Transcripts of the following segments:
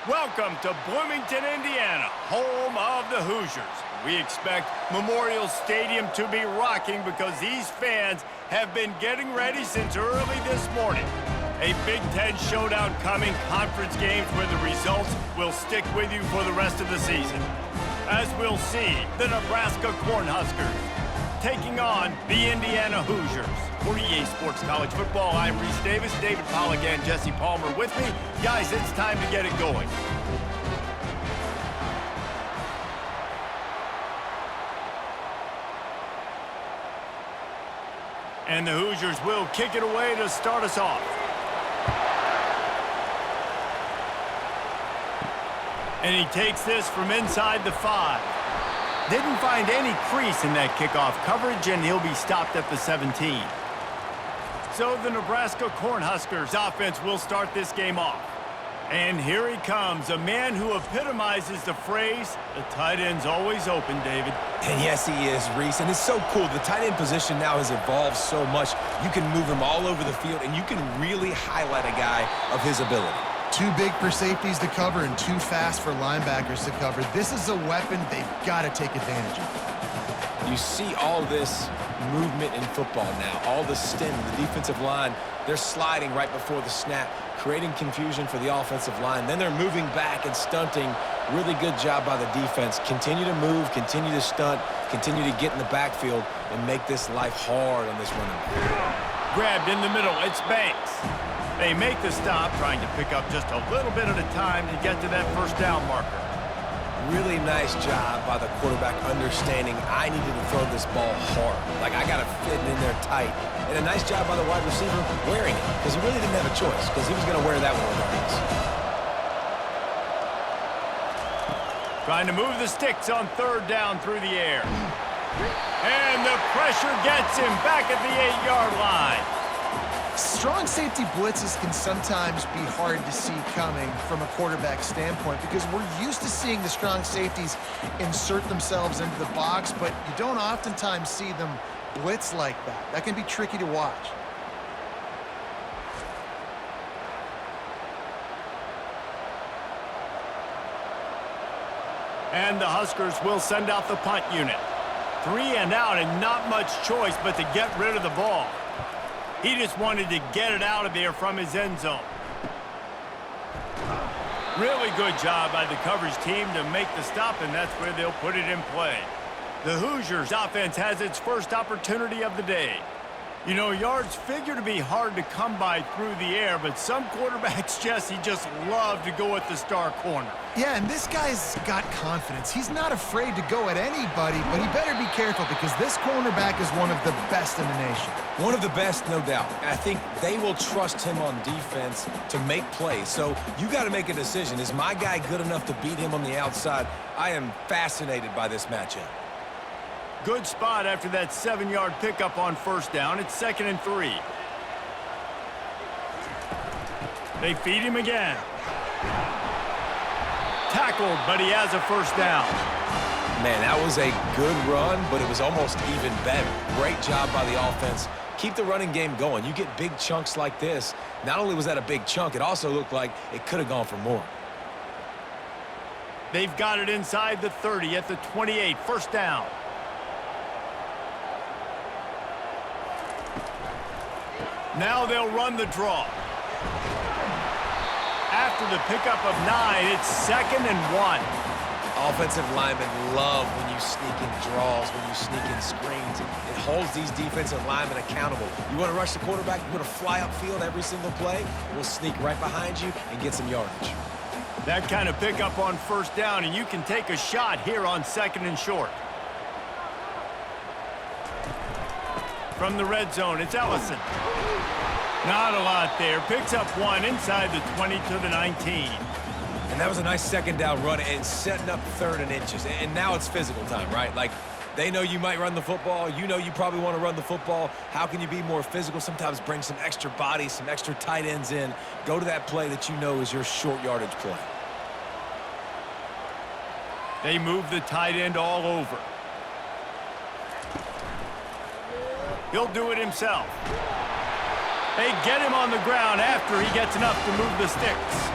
Welcome to Bloomington, Indiana, home of the Hoosiers. We expect Memorial Stadium to be rocking because these fans have been getting ready since early this morning. A Big Ten showdown coming, conference games where the results will stick with you for the rest of the season. As we'll see, the Nebraska Cornhuskers taking on the Indiana Hoosiers. For EA Sports College Football, I'm Reese Davis, David Pollack, and Jesse Palmer with me. Guys, it's time to get it going. And the Hoosiers will kick it away to start us off. And he takes this from inside the 5. Didn't find any crease in that kickoff coverage, and he'll be stopped at the 17. So the Nebraska Cornhuskers offense will start this game off. And here he comes, a man who epitomizes the phrase, the tight end's always open, David. And yes, he is, Reese. And it's so cool. The tight end position now has evolved so much. You can move him all over the field, and you can really highlight a guy of his ability. Too big for safeties to cover and too fast for linebackers to cover. This is a weapon they've got to take advantage of. You see all this movement in football now. All the stem, the defensive line, they're sliding right before the snap, creating confusion for the offensive line. Then they're moving back and stunting. Really good job by the defense. Continue to move, continue to stunt, continue to get in the backfield and make this life hard on this running back. Grabbed in the middle, it's Banks. They make the stop, trying to pick up just a little bit at a time to get to that first down marker. Really nice job by the quarterback understanding I needed to throw this ball hard. Like, I got to fit it in there tight. And a nice job by the wide receiver wearing it, because he really didn't have a choice, because he was going to wear that one regardless. Trying to move the sticks on third down through the air. And the pressure gets him back at the 8-yard line. Strong safety blitzes can sometimes be hard to see coming from a quarterback standpoint because we're used to seeing the strong safeties insert themselves into the box, but you don't oftentimes see them blitz like that. That can be tricky to watch. And the Huskers will send out the punt unit. 3 and out and not much choice but to get rid of the ball. He just wanted to get it out of there from his end zone. Really good job by the coverage team to make the stop, and that's where they'll put it in play. The Hoosiers offense has its first opportunity of the day. You know, yards figure to be hard to come by through the air, but some quarterbacks, Jesse, just love to go at the star corner. Yeah, and this guy's got confidence. He's not afraid to go at anybody, but he better be careful because this cornerback is one of the best in the nation. One of the best, no doubt. I think they will trust him on defense to make plays. So you got to make a decision. Is my guy good enough to beat him on the outside? I am fascinated by this matchup. Good spot after that 7-yard pickup on first down. It's 2nd and 3. They feed him again. Tackled, but he has a first down. Man, that was a good run, but it was almost even better. Great job by the offense. Keep the running game going. You get big chunks like this. Not only was that a big chunk, it also looked like it could have gone for more. They've got it inside the 30 at the 28. First down. Now they'll run the draw. After the pickup of 9, it's 2nd and 1. Offensive linemen love when you sneak in draws, when you sneak in screens. It holds these defensive linemen accountable. You want to rush the quarterback, you want to fly upfield every single play, we'll sneak right behind you and get some yardage. That kind of pickup on first down, and you can take a shot here on 2nd and short. From the red zone, it's Ellison. Not a lot there. Picks up 1 inside the 20 to the 19. And that was a nice 2nd down run and setting up 3rd and inches. And now it's physical time, right? Like, they know you might run the football. You know you probably want to run the football. How can you be more physical? Sometimes bring some extra bodies, some extra tight ends in. Go to that play that you know is your short yardage play. They move the tight end all over. He'll do it himself. They get him on the ground after he gets enough to move the sticks.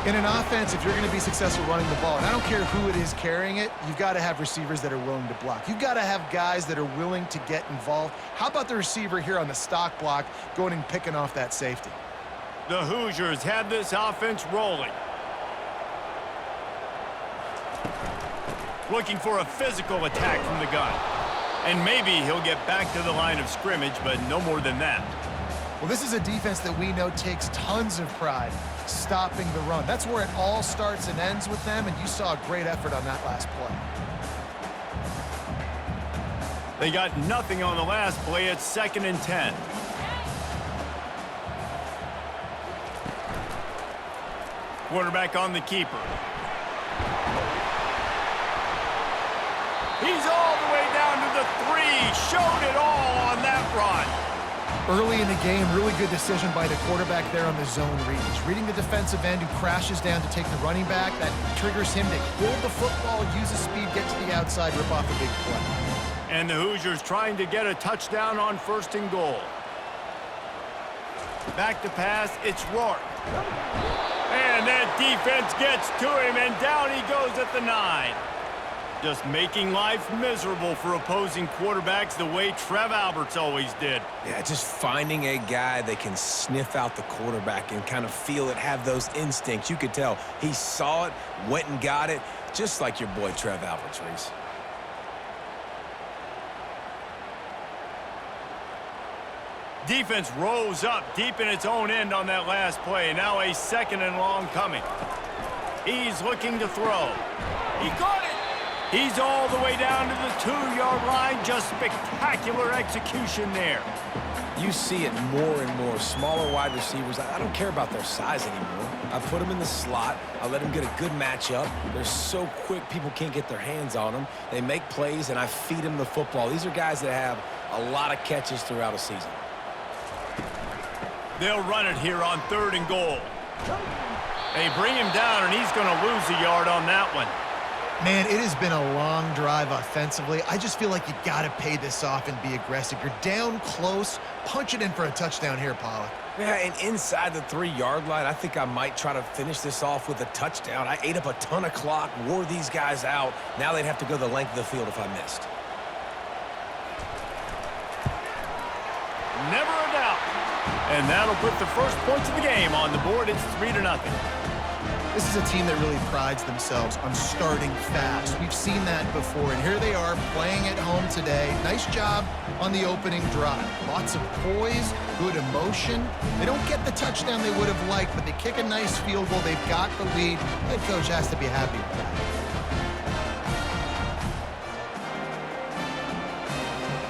In an offense, if you're going to be successful running the ball, and I don't care who it is carrying it, you've got to have receivers that are willing to block. You've got to have guys that are willing to get involved. How about the receiver here on the stock block going and picking off that safety? The Hoosiers have this offense rolling. Looking for a physical attack from the gun. And maybe he'll get back to the line of scrimmage, but no more than that. Well, this is a defense that we know takes tons of pride stopping the run. That's where it all starts and ends with them, and you saw a great effort on that last play. They got nothing on the last play. It's 2nd and 10. Quarterback on the keeper. He's all the way down to the 3. Showed it all on that run. Early in the game, really good decision by the quarterback there on the zone read. He's reading the defensive end who crashes down to take the running back. That triggers him to hold the football, use his speed, get to the outside, rip off a big play. And the Hoosiers trying to get a touchdown on 1st and goal. Back to pass, it's Rourke. And that defense gets to him, and down he goes at the 9. Just making life miserable for opposing quarterbacks the way Trev Alberts always did. Yeah, just finding a guy that can sniff out the quarterback and kind of feel it, have those instincts. You could tell he saw it, went and got it, just like your boy Trev Alberts, Reese. Defense rose up deep in its own end on that last play. Now a 2nd and long coming. He's looking to throw. He got it. He's all the way down to the 2-yard line. Just spectacular execution there. You see it more and more. Smaller wide receivers, I don't care about their size anymore. I put them in the slot. I let them get a good matchup. They're so quick, people can't get their hands on them. They make plays, and I feed them the football. These are guys that have a lot of catches throughout a season. They'll run it here on 3rd and goal. They bring him down, and he's going to lose a yard on that one. Man, it has been a long drive offensively. I just feel like you got to pay this off and be aggressive. You're down close. Punch it in for a touchdown here, Pollock. Yeah, and inside the 3-yard line, I think I might try to finish this off with a touchdown. I ate up a ton of clock, wore these guys out. Now they'd have to go the length of the field if I missed. Never a doubt. And that'll put the first points of the game on the board. It's 3-0. This is a team that really prides themselves on starting fast. We've seen that before, and here they are playing at home today. Nice job on the opening drive. Lots of poise, good emotion. They don't get the touchdown they would have liked, but they kick a nice field goal. They've got the lead. Head coach has to be happy with that.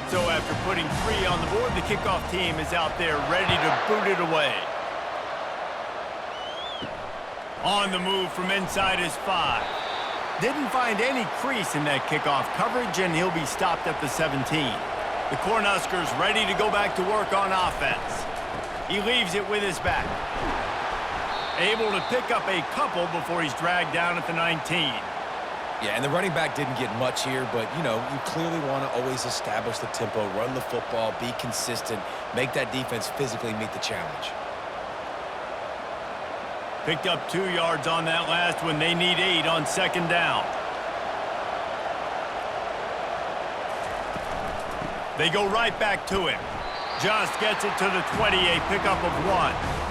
So after putting 3 on the board, the kickoff team is out there ready to boot it away. On the move from inside his 5. Didn't find any crease in that kickoff coverage, and he'll be stopped at the 17. The Cornhuskers ready to go back to work on offense. He leaves it with his back. Able to pick up a couple before he's dragged down at the 19. Yeah, and the running back didn't get much here, but, you know, you clearly want to always establish the tempo, run the football, be consistent, make that defense physically meet the challenge. Picked up 2 yards on that last one. They need 8 on 2nd down. They go right back to him. Just gets it to the 20, a pickup of 1.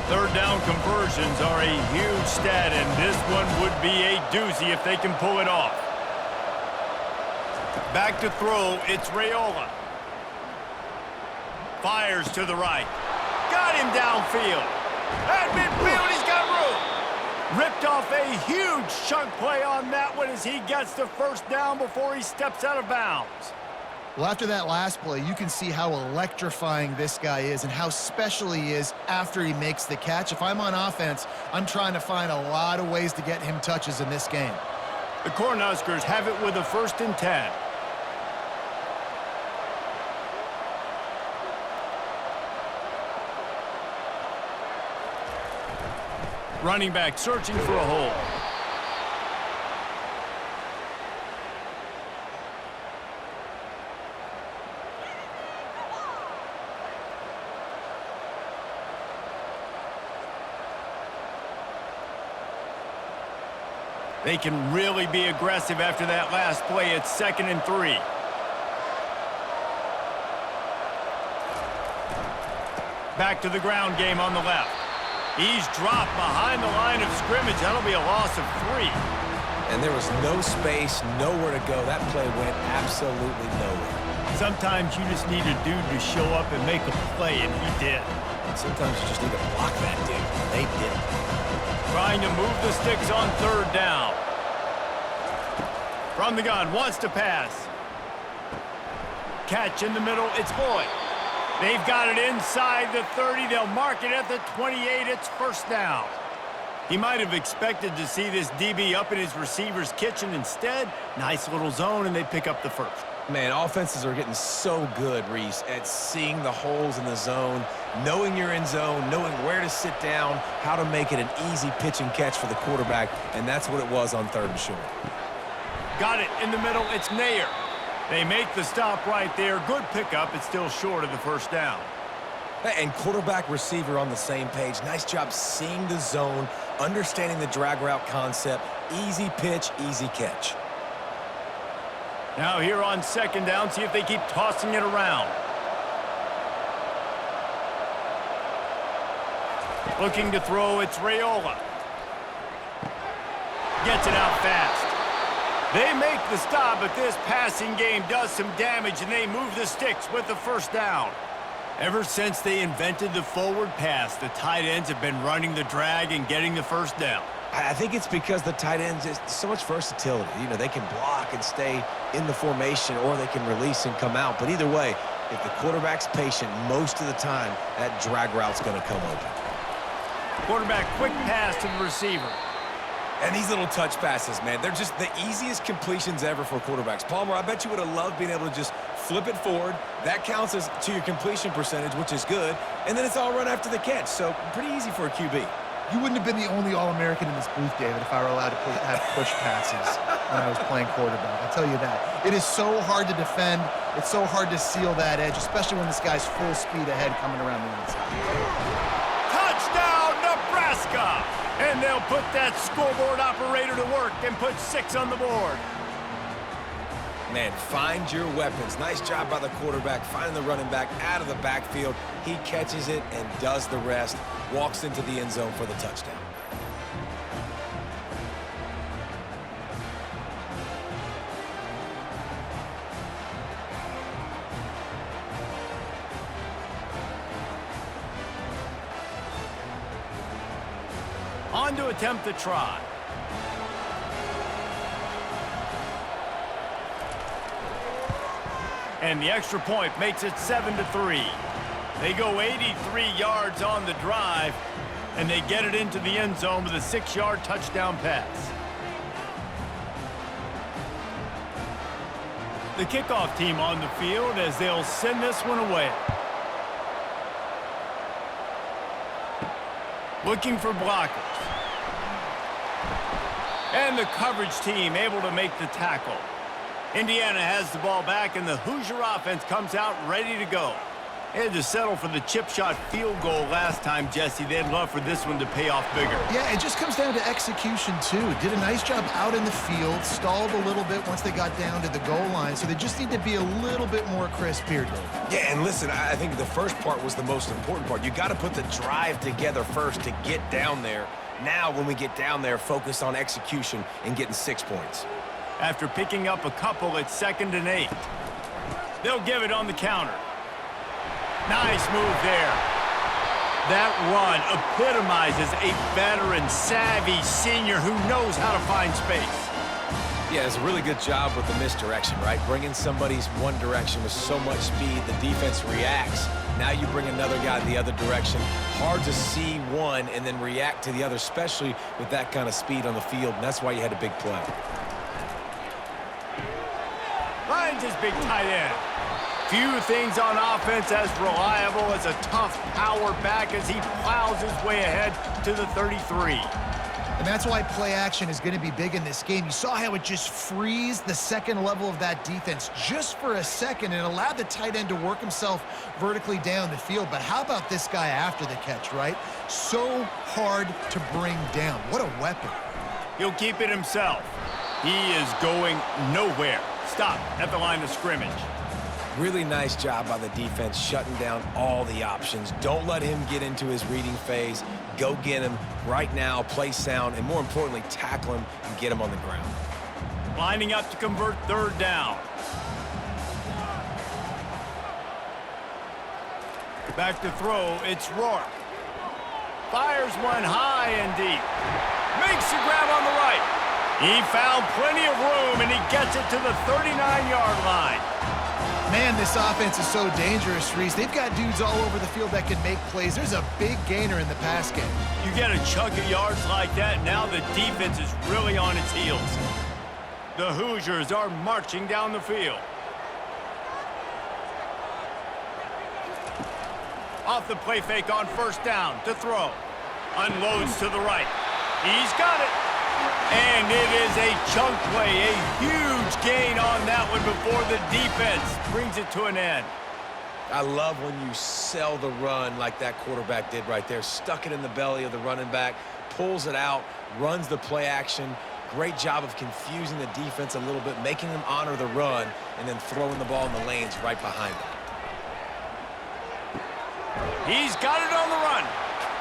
Third down conversions are a huge stat, and this one would be a doozy if they can pull it off. Back to throw, it's Raiola. Fires to the right. Got him downfield. At midfield, he's got room. Ripped off a huge chunk play on that one as he gets the first down before he steps out of bounds. Well, after that last play, you can see how electrifying this guy is and how special he is after he makes the catch. If I'm on offense, I'm trying to find a lot of ways to get him touches in this game. The Cornhuskers have it with a 1st and 10. Running back searching for a hole. They can really be aggressive after that last play. It's 2nd and 3. Back to the ground game on the left. He's dropped behind the line of scrimmage. That'll be a loss of 3. And there was no space, nowhere to go. That play went absolutely nowhere. Sometimes you just need a dude to show up and make a play, and he did. And sometimes you just need to block that dude, and they didn't. Trying to move the sticks on 3rd down. From the gun, wants to pass. Catch in the middle, it's Boyd. They've got it inside the 30. They'll mark it at the 28. It's 1st down. He might have expected to see this DB up in his receiver's kitchen. Instead, nice little zone, and they pick up the 1st. Man, offenses are getting so good, Reese, at seeing the holes in the zone, knowing you're in zone, knowing where to sit down, how to make it an easy pitch and catch for the quarterback, and that's what it was on 3rd and short. Got it in the middle. It's Nair. They make the stop right there. Good pickup. It's still short of the 1st down. And quarterback receiver on the same page. Nice job seeing the zone, understanding the drag route concept. Easy pitch, easy catch. Now here on 2nd down, see if they keep tossing it around. Looking to throw, it's Raiola. Gets it out fast. They make the stop, but this passing game does some damage, and they move the sticks with the 1st down. Ever since they invented the forward pass, the tight ends have been running the drag and getting the 1st down. I think it's because the tight ends is so much versatility. You know, they can block and stay in the formation, or they can release and come out. But either way, if the quarterback's patient most of the time, that drag route's going to come open. Quarterback, quick pass to the receiver. And these little touch passes, man, they're just the easiest completions ever for quarterbacks. Palmer, I bet you would have loved being able to just flip it forward. That counts as to your completion percentage, which is good. And then it's all run after the catch, so pretty easy for a QB. You wouldn't have been the only All-American in this booth, David, if I were allowed to have push passes when I was playing quarterback. I'll tell you that. It is so hard to defend. It's so hard to seal that edge, especially when this guy's full speed ahead coming around the inside. Touchdown, Nebraska! And they'll put that scoreboard operator to work and put 6 on the board. Man, find your weapons. Nice job by the quarterback, finding the running back out of the backfield. He catches it and does the rest. Walks into the end zone for the touchdown. On to attempt the try. And the extra point makes it 7-3. They go 83 yards on the drive, and they get it into the end zone with a 6-yard touchdown pass. The kickoff team on the field as they'll send this one away. Looking for blockers. And the coverage team able to make the tackle. Indiana has the ball back, and the Hoosier offense comes out ready to go. They had to settle for the chip shot field goal last time, Jesse. They'd love for this one to pay off bigger. Yeah, it just comes down to execution, too. Did a nice job out in the field, stalled a little bit once they got down to the goal line, so they just need to be a little bit more crisp here, Dave. Yeah, and listen, I think the first part was the most important part. You got to put the drive together first to get down there. Now, when we get down there, focus on execution and getting 6 points. After picking up a couple, it's 2nd and 8. They'll give it on the counter. Nice move there. That run epitomizes a veteran, savvy senior who knows how to find space. Yeah, it's a really good job with the misdirection, right? Bringing somebody's one direction with so much speed, the defense reacts. Now you bring another guy the other direction. Hard to see one and then react to the other, especially with that kind of speed on the field, and that's why you had a big play. Finds his big tight end. Few things on offense as reliable as a tough power back as he plows his way ahead to the 33. And that's why play action is going to be big in this game. You saw how it just frees the second level of that defense just for a second and allowed the tight end to work himself vertically down the field. But how about this guy after the catch, right? So hard to bring down. What a weapon. He'll keep it himself. He is going nowhere. Stop at the line of scrimmage. Really nice job by the defense shutting down all the options. Don't let him get into his reading phase. Go get him right now, play sound, and more importantly, tackle him and get him on the ground. Lining up to convert third down. Back to throw, it's Rourke. Fires one high and deep. Makes the grab on the right. He found plenty of room, and he gets it to the 39-yard line. Man, this offense is so dangerous, Reese. They've got dudes all over the field that can make plays. There's a big gainer in the pass game. You get a chunk of yards like that, now the defense is really on its heels. The Hoosiers are marching down the field. Off the play fake on first down to throw. Unloads to the right. He's got it. And it is a chunk play, a huge gain on that one before the defense brings it to an end. I love when you sell the run like that quarterback did right there. Stuck it in the belly of the running back, pulls it out, runs the play action. Great job of confusing the defense a little bit, making them honor the run, and then throwing the ball in the lanes right behind them. He's got it on the run,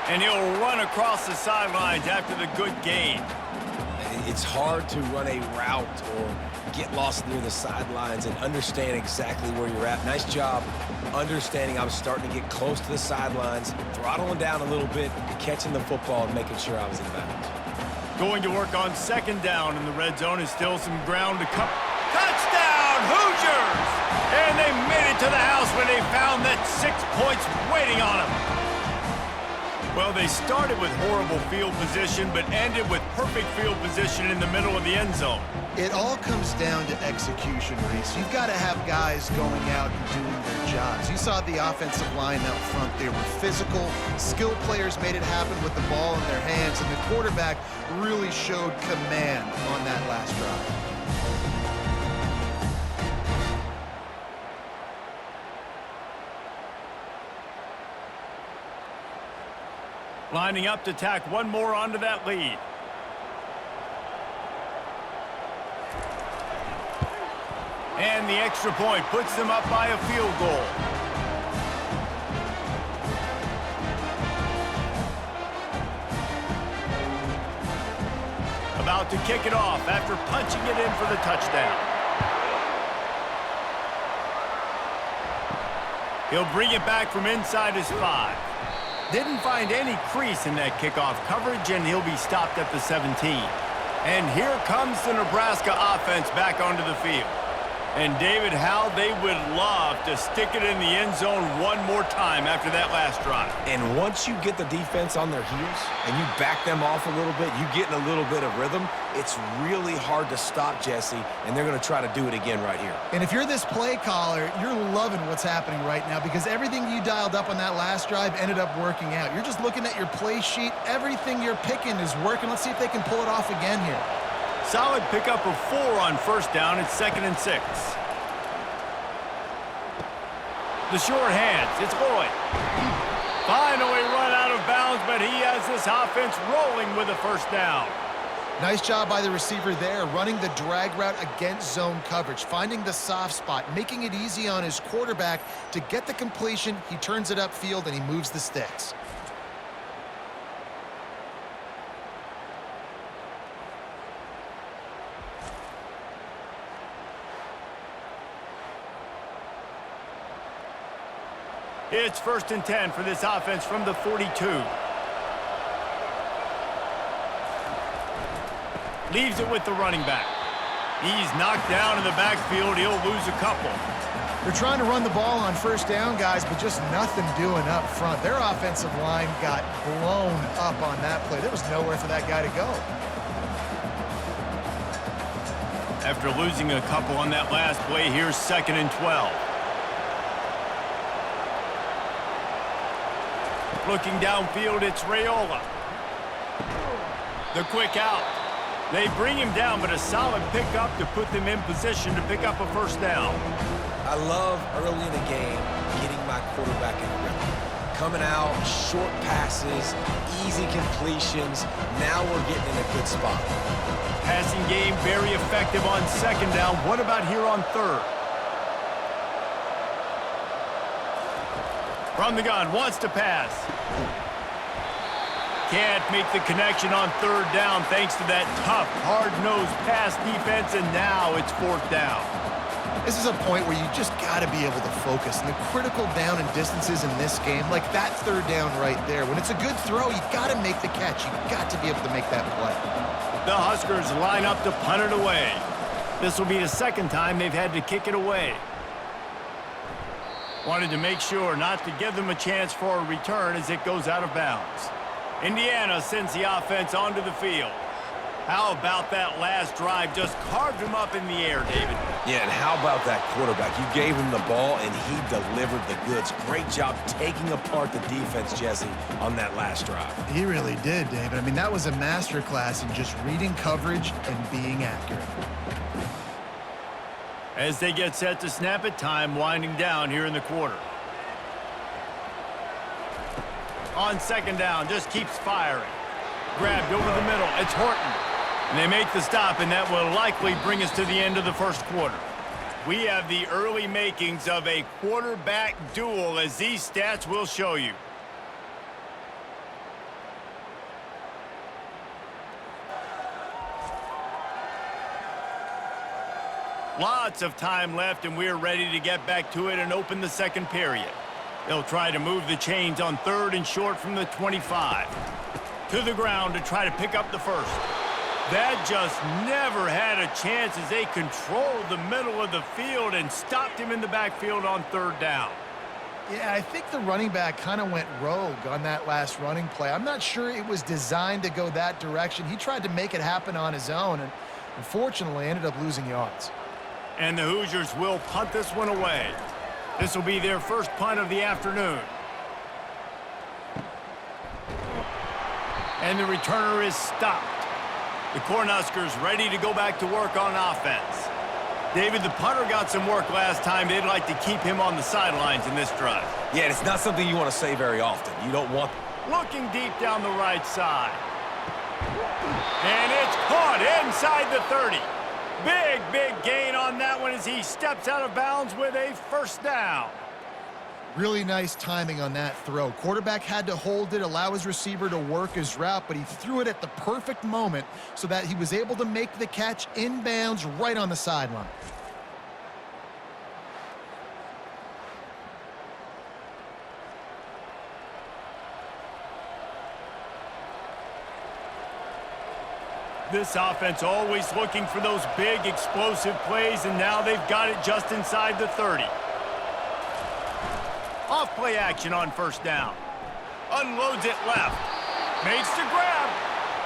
and he'll run across the sidelines after the good gain. It's hard to run a route or get lost near the sidelines and understand exactly where you're at. Nice job understanding I was starting to get close to the sidelines, throttling down a little bit, catching the football and making sure I was in bounds. Going to work on second down in the red zone is still some ground to cover. Touchdown, Hoosiers! And they made it to the house when they found that 6 points waiting on them. Well, they started with horrible field position, but ended with perfect field position in the middle of the end zone. It all comes down to execution, Reese. You've got to have guys going out and doing their jobs. You saw the offensive line out front. They were physical. Skilled players made it happen with the ball in their hands, and the quarterback really showed command on that last drive. Lining up to tack one more onto that lead. And the extra point puts them up by a field goal. About to kick it off after punching it in for the touchdown. He'll bring it back from inside his 5. Didn't find any crease in that kickoff coverage, and he'll be stopped at the 17. And here comes the Nebraska offense back onto the field. And David, how they would love to stick it in the end zone one more time after that last drive. And once you get the defense on their heels and you back them off a little bit, you get in a little bit of rhythm, it's really hard to stop, Jesse, and they're going to try to do it again right here. And if you're this play caller, you're loving what's happening right now because everything you dialed up on that last drive ended up working out. You're just looking at your play sheet. Everything you're picking is working. Let's see if they can pull it off again here. Solid pickup of 4 on first down. It's 2nd and 6. The short hands. It's Lloyd. Finally run out of bounds, but he has this offense rolling with a first down. Nice job by the receiver there, running the drag route against zone coverage, finding the soft spot, making it easy on his quarterback to get the completion. He turns it upfield, and he moves the sticks. It's 1st and 10 for this offense from the 42. Leaves it with the running back. He's knocked down in the backfield. He'll lose a couple. They're trying to run the ball on first down, guys, but just nothing doing up front. Their offensive line got blown up on that play. There was nowhere for that guy to go. After losing a couple on that last play, here's 2nd and 12. Looking downfield, it's Raiola. The quick out. They bring him down, but a solid pickup to put them in position to pick up a first down. I love early in the game getting my quarterback in the rhythm. coming out, short passes, easy completions. Now we're getting in a good spot. Passing game very effective on second down. What about here on third? From the gun, wants to pass. Can't make the connection on third down thanks to that tough, hard-nosed pass defense, and now it's fourth down. This is a point where you just got to be able to focus. And the critical down and distances in this game, like that third down right there, when it's a good throw, you got to make the catch. You got to be able to make that play. The Huskers line up to punt it away. This will be the second time they've had to kick it away. Wanted to make sure not to give them a chance for a return as it goes out of bounds. Indiana sends the offense onto the field. How about that last drive? Just carved him up in the air, David. Yeah, and how about that quarterback? You gave him the ball, and he delivered the goods. Great job taking apart the defense, Jesse, on that last drive. He really did, David. I mean, that was a masterclass in just reading coverage and being accurate. As they get set to snap it, time winding down here in the quarter. On second down, just keeps firing. Grabbed over the middle. It's Horton. And they make the stop, and that will likely bring us to the end of the first quarter. We have the early makings of a quarterback duel, as these stats will show you. Lots of time left, and we're ready to get back to it and open the second period. They'll try to move the chains on third and short from the 25. To the ground to try to pick up the first. That just never had a chance as they controlled the middle of the field and stopped him in the backfield on third down. Yeah, I think the running back kind of went rogue on that last running play. I'm not sure it was designed to go that direction. He tried to make it happen on his own and unfortunately ended up losing yards. And the Hoosiers will punt this one away. This will be their first punt of the afternoon. And the returner is stopped. The Cornhuskers ready to go back to work on offense. David, the punter got some work last time. They'd like to keep him on the sidelines in this drive. Yeah, it's not something you want to say very often. You don't want... Looking deep down the right side. And it's caught inside the 30. Big gain on that one as he steps out of bounds with a first down. Really nice timing on that throw. Quarterback had to hold it, allow his receiver to work his route, but he threw it at the perfect moment so that he was able to make the catch inbounds right on the sideline. This offense always looking for those big explosive plays, and now they've got it just inside the 30. Off play action on first down. Unloads it left. Makes the grab.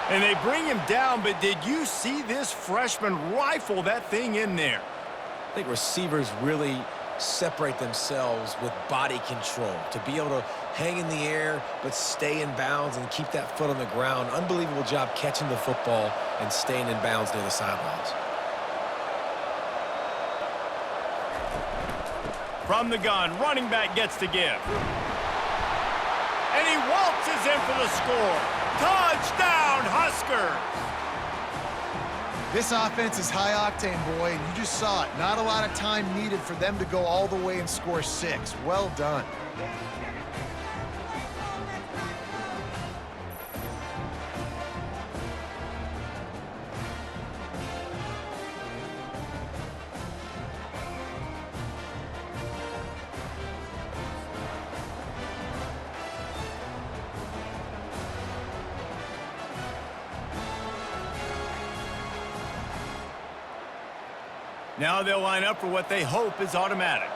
And they bring him down, but did you see this freshman rifle that thing in there? I think receivers really separate themselves with body control to be able to hang in the air but stay in bounds and keep that foot on the ground. Unbelievable job catching the football and staying in bounds near the sidelines. From the gun, running back gets to give. And he waltzes in for the score. Touchdown, Huskers! This offense is high octane, boy, and you just saw it. Not a lot of time needed for them to go all the way and score 6. Well done. Now they'll line up for what they hope is automatic.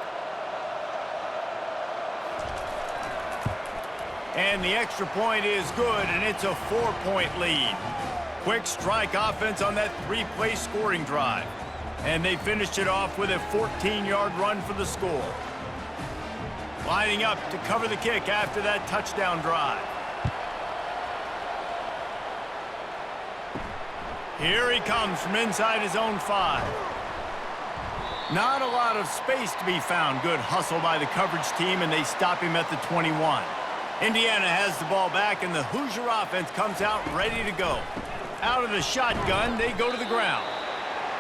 And the extra point is good, and it's a 4-point lead. Quick strike offense on that 3-play scoring drive. And they finished it off with a 14-yard run for the score. Lining up to cover the kick after that touchdown drive. Here he comes from inside his own 5. Not a lot of space to be found. Good hustle by the coverage team, and they stop him at the 21. Indiana has the ball back, and the Hoosier offense comes out ready to go. Out of the shotgun, they go to the ground.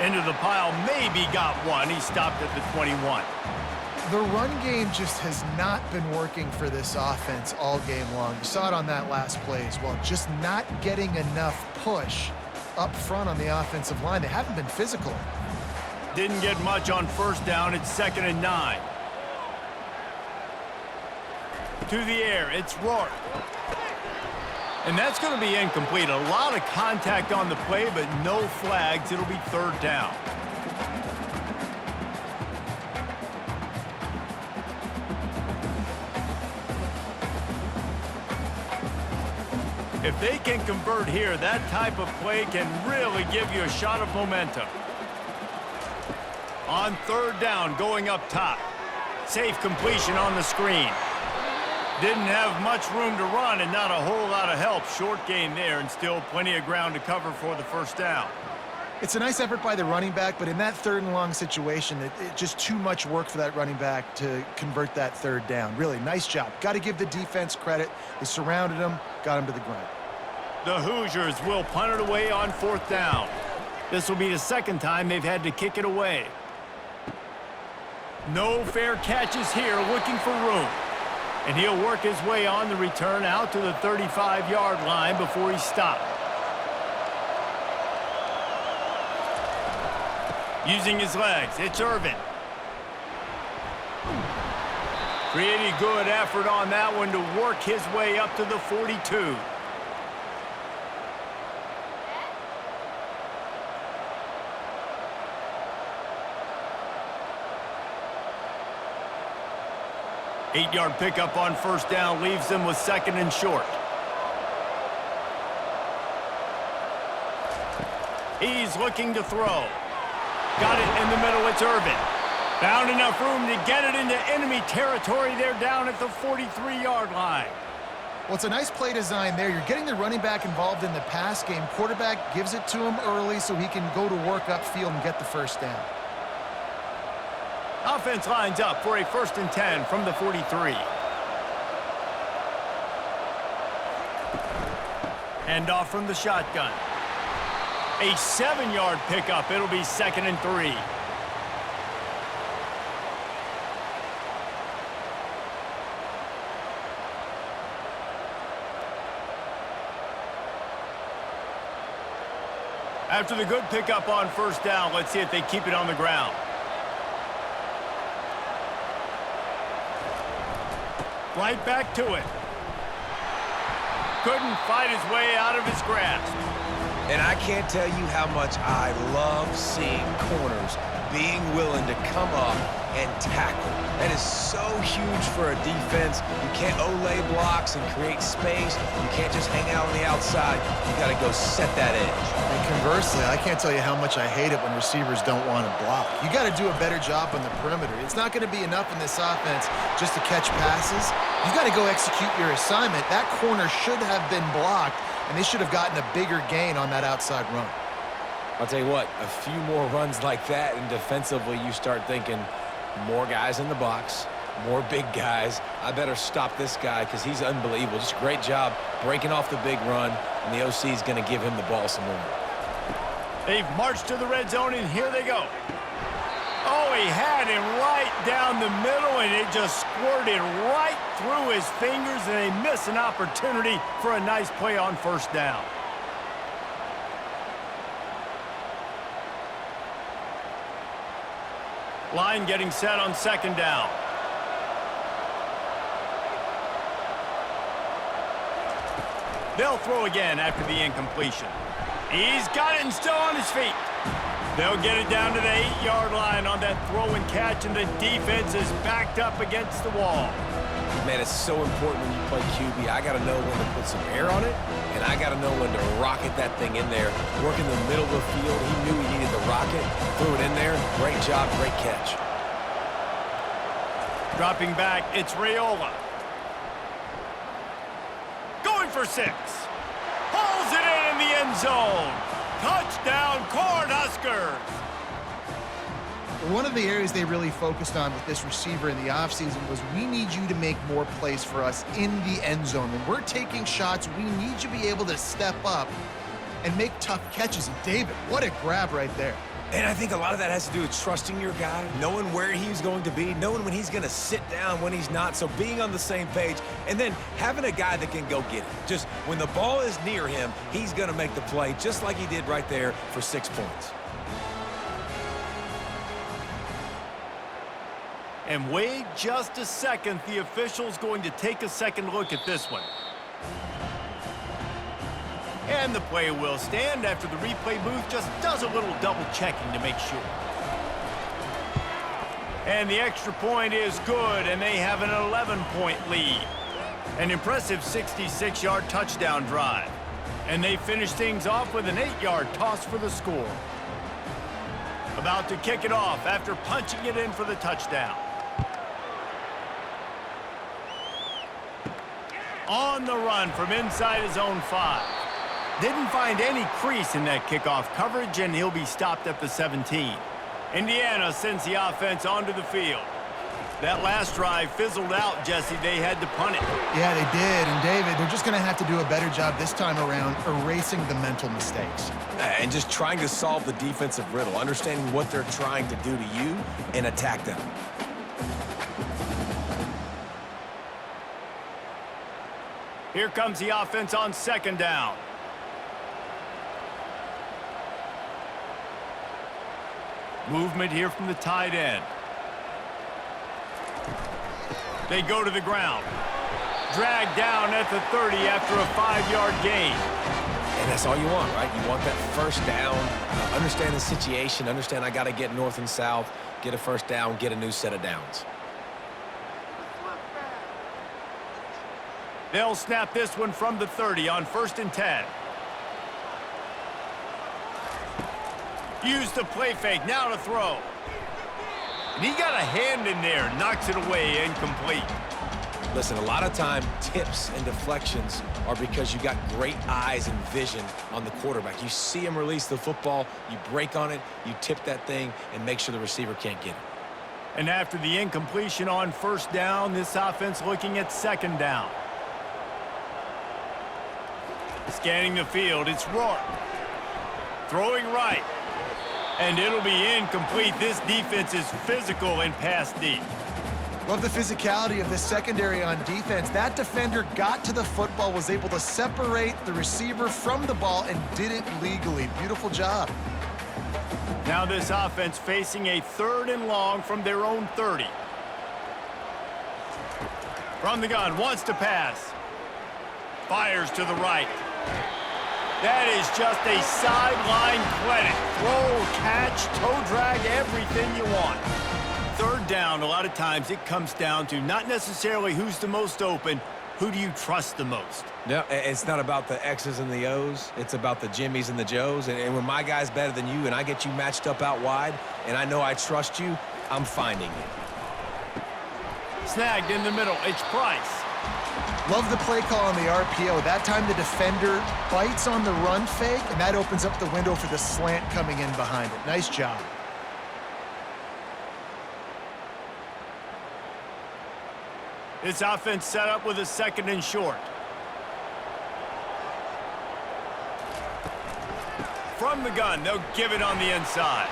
Into the pile, maybe got one. He stopped at the 21. The run game just has not been working for this offense all game long. You saw it on that last play as well. Just not getting enough push up front on the offensive line. They haven't been physical. Didn't get much on first down. It's 2nd and 9. To the air, it's Rourke. And that's going to be incomplete. A lot of contact on the play, but no flags. It'll be 3rd down. If they can convert here, that type of play can really give you a shot of momentum. On 3rd down, going up top. Safe completion on the screen. Didn't have much room to run and not a whole lot of help. Short gain there and still plenty of ground to cover for the 1st down. It's a nice effort by the running back, but in that 3rd and long situation, it just too much work for that running back to convert that 3rd down. Really, nice job. Got to give the defense credit. They surrounded him, got him to the ground. The Hoosiers will punt it away on 4th down. This will be the 2nd time they've had to kick it away. No fair catches here, looking for room. And he'll work his way on the return out to the 35-yard line before he stopped. Using his legs, it's Irvin. Pretty good effort on that one to work his way up to the 42. Eight-yard pickup on 1st down leaves them with 2nd and short. He's looking to throw. Got it in the middle. It's Irvin. Found enough room to get it into enemy territory. They're down at the 43-yard line. Well, it's a nice play design there. You're getting the running back involved in the pass game. Quarterback gives it to him early so he can go to work upfield and get the 1st down. Offense lines up for a 1st and 10 from the 43. Hand off from the shotgun. A 7-yard pickup. It'll be 2nd and 3. After the good pickup on 1st down, let's see if they keep it on the ground. Right back to it. Couldn't fight his way out of his grasp. And I can't tell you how much I love seeing corners being willing to come up and tackle. That is so huge for a defense. You can't olay blocks and create space. You can't just hang out on the outside. You got to go set that edge. And conversely, I can't tell you how much I hate it when receivers don't want to block. You got to do a better job on the perimeter. It's not going to be enough in this offense just to catch passes. You got to go execute your assignment. That corner should have been blocked, and they should have gotten a bigger gain on that outside run. I'll tell you what, a few more runs like that, and defensively you start thinking more guys in the box, more big guys. I better stop this guy because he's unbelievable. Just a great job breaking off the big run, and the OC is going to give him the ball some more. They've marched to the red zone, and here they go. Oh, he had him right down the middle, and it just squirted right through his fingers, and they miss an opportunity for a nice play on 1st down. Line getting set on 2nd down. They'll throw again after the incompletion. He's got it and still on his feet. They'll get it down to the 8-yard line on that throw and catch, and the defense is backed up against the wall. Man, it's so important when you play QB. I got to know when to put some air on it, and I got to know when to rocket that thing in there. Work in the middle of the field. He knew he needed the rocket. Threw it in there. Great job, great catch. Dropping back, it's Raiola. Going for 6. Pulls it in the end zone. Touchdown, Cornhuskers. One of the areas they really focused on with this receiver in the offseason was we need you to make more plays for us in the end zone. When we're taking shots, we need you to be able to step up and make tough catches. And David, what a grab right there. And I think a lot of that has to do with trusting your guy, knowing where he's going to be, knowing when he's going to sit down, when he's not. So being on the same page, and then having a guy that can go get it. Just when the ball is near him, he's going to make the play, just like he did right there for 6 points. And wait just a second. The official's going to take a second look at this one. And the play will stand after the replay booth just does a little double checking to make sure. And the extra point is good, and they have an 11-point lead. An impressive 66-yard touchdown drive. And they finish things off with an 8-yard toss for the score. About to kick it off after punching it in for the touchdown. On the run from inside his own 5. Didn't find any crease in that kickoff coverage, and he'll be stopped at the 17. Indiana sends the offense onto the field. That last drive fizzled out, Jesse. They had to punt it. Yeah, they did. And, David, they're just going to have to do a better job this time around erasing the mental mistakes. And just trying to solve the defensive riddle, understanding what they're trying to do to you and attack them. Here comes the offense on second down. Movement here from the tight end. They go to the ground. Dragged down at the 30 after a 5-yard gain. And that's all you want, right? You want that first down, understand the situation, understand I got to get north and south, get a first down, get a new set of downs. They'll snap this one from the 30 on 1st and 10. Use the play fake, now to throw. And he got a hand in there, knocks it away, incomplete. Listen, a lot of time, tips and deflections are because you got great eyes and vision on the quarterback. You see him release the football, you break on it, you tip that thing, and make sure the receiver can't get it. And after the incompletion on 1st down, this offense looking at 2nd down. Scanning the field, it's Rourke. Throwing right. And it'll be incomplete. This defense is physical and pass deep. Love the physicality of this secondary on defense. That defender got to the football, was able to separate the receiver from the ball, and did it legally. Beautiful job. Now this offense facing a 3rd and long from their own 30. From the gun, wants to pass. Fires to the right. That is just a sideline clinic. Throw, catch, toe drag, everything you want. 3rd down, a lot of times it comes down to not necessarily who's the most open, who do you trust the most? No, it's not about the X's and the O's. It's about the Jimmies and the Joes. And when my guy's better than you and I get you matched up out wide and I know I trust you, I'm finding you. Snagged in the middle, it's Price. Love the play call on the RPO. That time the defender bites on the run fake, and that opens up the window for the slant coming in behind it. Nice job. This offense set up with a 2nd and short. From the gun, they'll give it on the inside.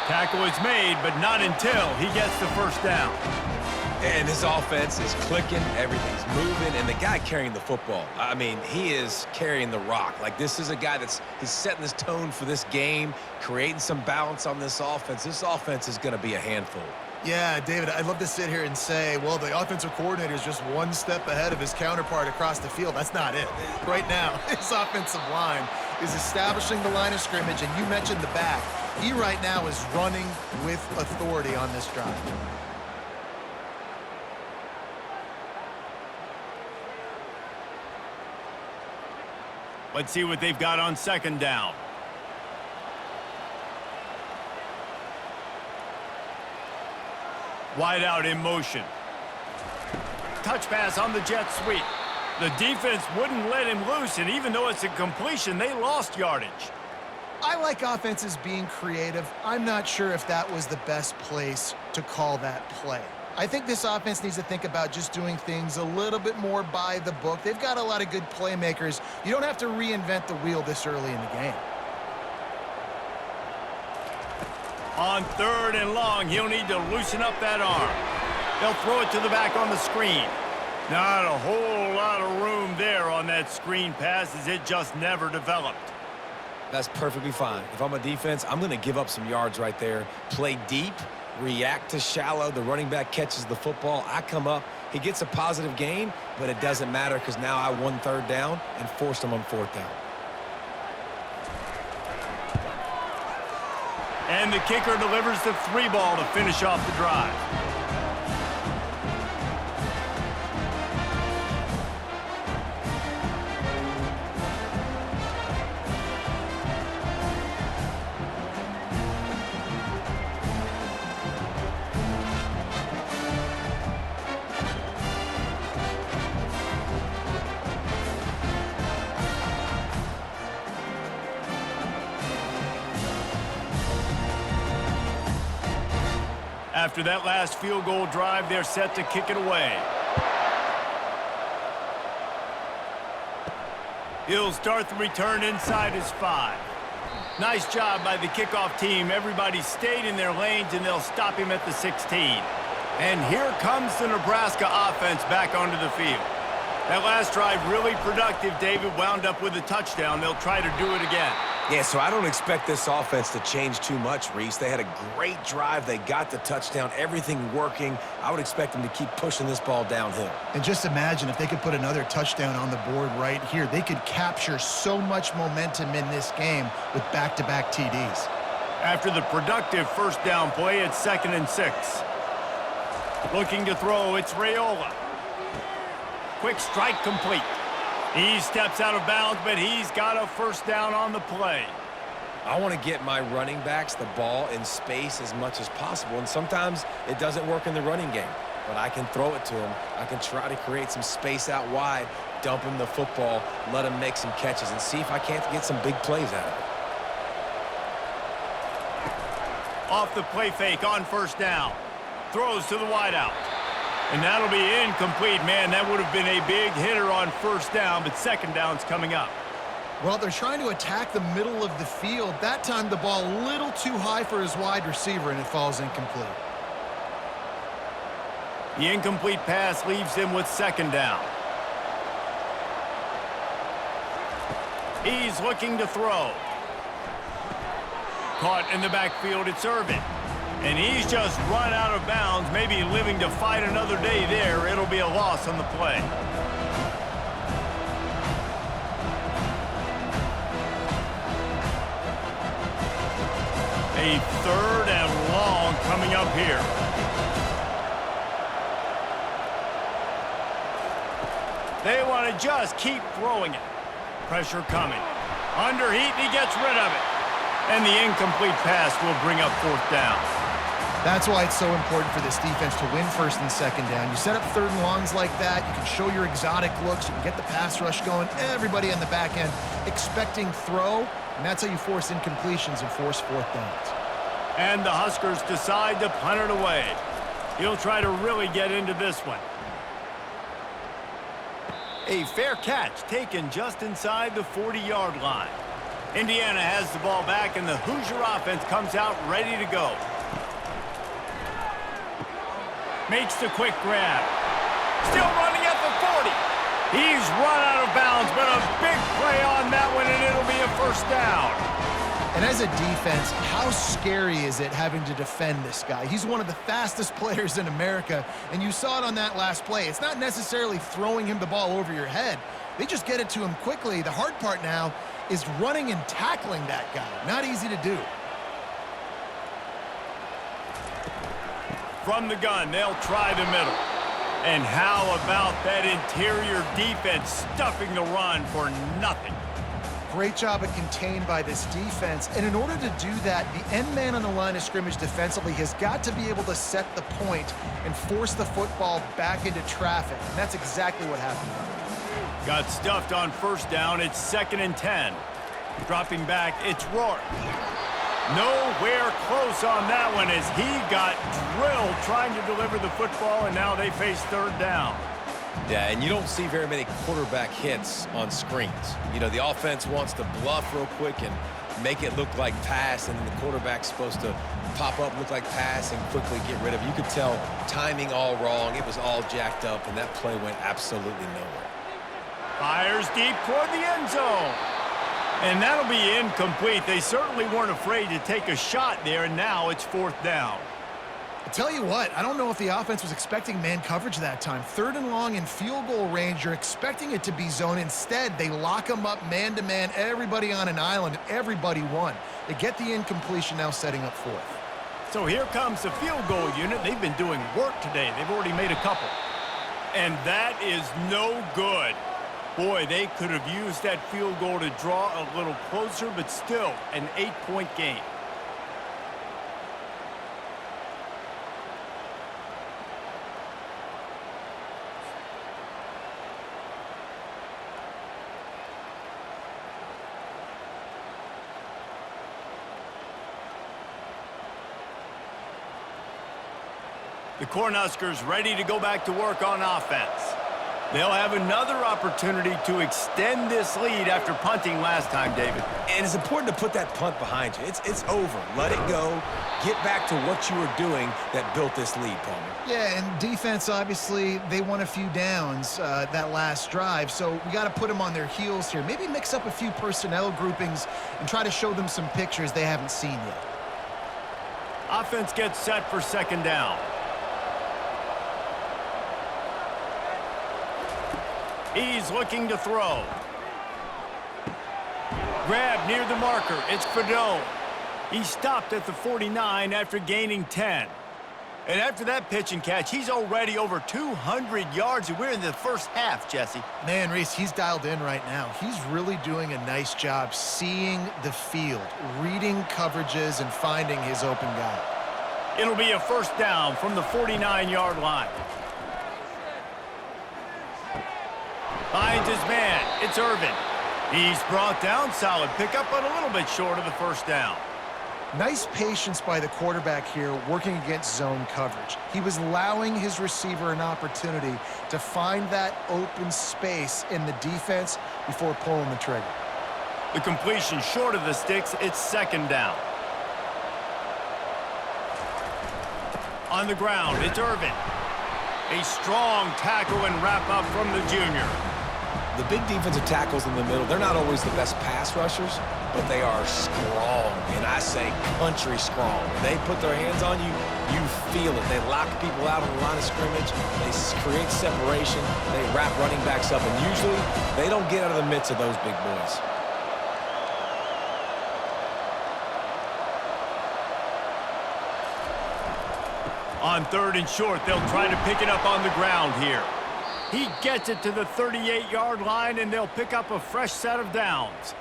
Tackle is made, but not until he gets the 1st down. And this offense is clicking, everything's moving, and the guy carrying the football, I mean, he is carrying the rock. Like, this is a guy he's setting this tone for this game, creating some balance on this offense. This offense is going to be a handful. Yeah, David, I'd love to sit here and say, well, the offensive coordinator is just one step ahead of his counterpart across the field. That's not it. Right now, his offensive line is establishing the line of scrimmage, and you mentioned the back. He right now is running with authority on this drive. Let's see what they've got on 2nd down. Wide out in motion. Touch pass on the jet sweep. The defense wouldn't let him loose, and even though it's a completion, they lost yardage. I like offenses being creative. I'm not sure if that was the best place to call that play. I think this offense needs to think about just doing things a little bit more by the book. They've got a lot of good playmakers. You don't have to reinvent the wheel this early in the game. On 3rd and long, he'll need to loosen up that arm. They'll throw it to the back on the screen. Not a whole lot of room there on that screen pass, as it just never developed. That's perfectly fine. If I'm a defense, I'm going to give up some yards right there. Play deep, react to shallow. The running back catches the football. I come up. He gets a positive gain, but it doesn't matter because now I won 3rd down and forced him on 4th down. And the kicker delivers the 3 ball to finish off the drive. After that last field goal drive, they're set to kick it away. He'll start the return inside his 5. Nice job by the kickoff team. Everybody stayed in their lanes, and they'll stop him at the 16. And here comes the Nebraska offense back onto the field. That last drive really productive. David wound up with a touchdown. They'll try to do it again. Yeah, so I don't expect this offense to change too much, Reese. They had a great drive. They got the touchdown, everything working. I would expect them to keep pushing this ball downhill. And just imagine if they could put another touchdown on the board right here. They could capture so much momentum in this game with back-to-back TDs. After the productive 1st down play, it's 2nd and 6. Looking to throw, it's Raiola. Quick strike complete. He steps out of bounds, but he's got a 1st down on the play. I want to get my running backs the ball in space as much as possible, and sometimes it doesn't work in the running game, but I can throw it to him. I can try to create some space out wide, dump him the football, let him make some catches, and see if I can't get some big plays out of it. Off the play fake on 1st down. Throws to the wideout. And that'll be incomplete. Man, that would have been a big hitter on 1st down, but 2nd down's coming up. Well, they're trying to attack the middle of the field. That time the ball a little too high for his wide receiver, and it falls incomplete. The incomplete pass leaves him with 2nd down. He's looking to throw. Caught in the backfield, it's Irvin. And he's just run out of bounds, maybe living to fight another day there. It'll be a loss on the play. A 3rd and long coming up here. They want to just keep throwing it. Pressure coming. Under heat, and he gets rid of it. And the incomplete pass will bring up 4th down. That's why it's so important for this defense to win 1st and 2nd down. You set up 3rd and longs like that, you can show your exotic looks, you can get the pass rush going, everybody on the back end expecting throw, and that's how you force incompletions and force 4th downs. And the Huskers decide to punt it away. He'll try to really get into this one. A fair catch taken just inside the 40-yard line. Indiana has the ball back, and the Hoosier offense comes out ready to go. Makes the quick grab. Still running at the 40. He's run out of bounds, but a big play on that one, and it'll be a 1st down. And as a defense, how scary is it having to defend this guy? He's one of the fastest players in America, and you saw it on that last play. It's not necessarily throwing him the ball over your head. They just get it to him quickly. The hard part now is running and tackling that guy. Not easy to do. From the gun, they'll try the middle. And how about that interior defense stuffing the run for nothing? Great job of contained by this defense. And in order to do that, the end man on the line of scrimmage defensively has got to be able to set the point and force the football back into traffic. And that's exactly what happened. Got stuffed on 1st down. It's 2nd and 10. Dropping back, it's Rourke. Nowhere close on that one as he got drilled trying to deliver the football, and now they face third down. Yeah, and you don't see very many quarterback hits on screens. You know, the offense wants to bluff real quick and make it look like pass, and then the quarterback's supposed to pop up, look like pass, and quickly get rid of it. You could tell timing all wrong. It was all jacked up, and that play went absolutely nowhere. Fires deep toward the end zone. And that'll be incomplete. They certainly weren't afraid to take a shot there, and now it's fourth down. I tell you what, I don't know if the offense was expecting man coverage that time. Third and long in field goal range, you're expecting it to be zone. Instead, they lock them up man-to-man, everybody on an island, and everybody won. They get the incompletion, now setting up fourth. So here comes the field goal unit. They've been doing work today. They've already made a couple. And that is no good. Boy, they could have used that field goal to draw a little closer, but still an 8-point game. The Cornhuskers ready to go back to work on offense. They'll have another opportunity to extend this lead after punting last time, David. And it's important to put that punt behind you. It's over. Let it go. Get back to what you were doing that built this lead, Palmer. Yeah, and defense, obviously, they won a few downs that last drive, so we got to put them on their heels here. Maybe mix up a few personnel groupings and try to show them some pictures they haven't seen yet. Offense gets set for second down. He's looking to throw. Grab near the marker. It's Fedone. He stopped at the 49 after gaining 10. And after that pitch and catch, he's already over 200 yards, and we're in the first half, Jesse. Man, Reese, he's dialed in right now. He's really doing a nice job seeing the field, reading coverages, and finding his open guy. It'll be a first down from the 49-yard line. Finds his man. It's Irvin. He's brought down. Solid pickup, but a little bit short of the first down. Nice patience by the quarterback here working against zone coverage. He was allowing his receiver an opportunity to find that open space in the defense before pulling the trigger. The completion short of the sticks. It's second down. On the ground, it's Irvin. A strong tackle and wrap up from the junior. The big defensive tackles in the middle, they're not always the best pass rushers, but they are strong, and I say country strong. When they put their hands on you, you feel it. They lock people out on the line of scrimmage. They create separation. They wrap running backs up, and usually they don't get out of the midst of those big boys. On third and short, they'll try to pick it up on the ground here. He gets it to the 38-yard line, and they'll pick up a fresh set of downs.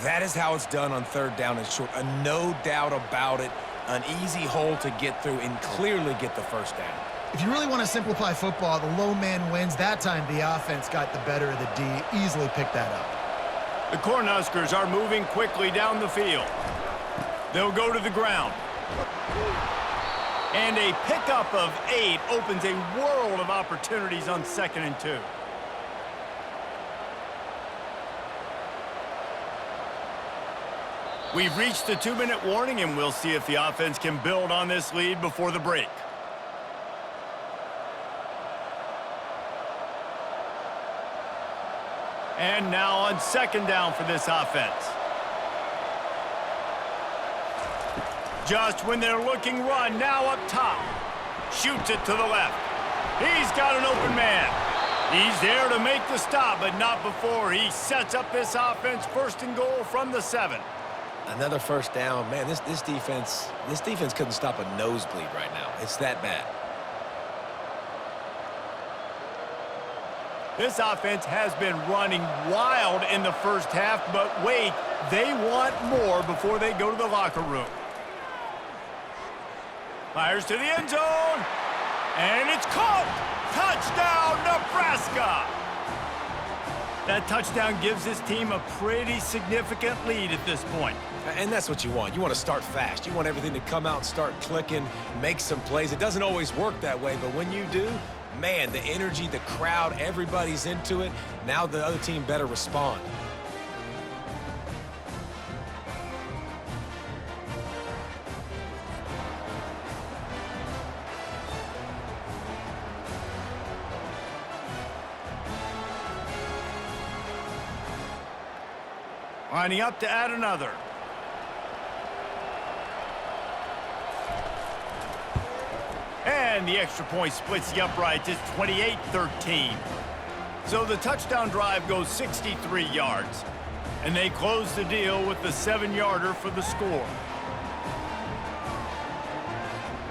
That is how it's done on third down and short. No doubt about it. An easy hole to get through and clearly get the first down. If you really want to simplify football, the low man wins. That time the offense got the better of the D. Easily picked that up. The Cornhuskers are moving quickly down the field. They'll go to the ground. And a pickup of 8 opens a world of opportunities on 2nd and 2. We've reached the 2-minute warning, and we'll see if the offense can build on this lead before the break. And now on 2nd down for this offense. Just when they're looking run, now up top. Shoots it to the left. He's got an open man. He's there to make the stop, but not before he sets up this offense 1st and goal from the 7. Another first down. Man, this defense couldn't stop a nosebleed right now. It's that bad. This offense has been running wild in the first half, but wait, they want more before they go to the locker room. Fires to the end zone, and it's caught! Touchdown, Nebraska! That touchdown gives his team a pretty significant lead at this point. And that's what you want. You want to start fast. You want everything to come out and start clicking, make some plays. It doesn't always work that way, but when you do, man, the energy, the crowd, everybody's into it. Now the other team better respond. Lining up to add another. And the extra point splits the uprights. It's 28-13. So the touchdown drive goes 63 yards. And they close the deal with the 7-yarder for the score.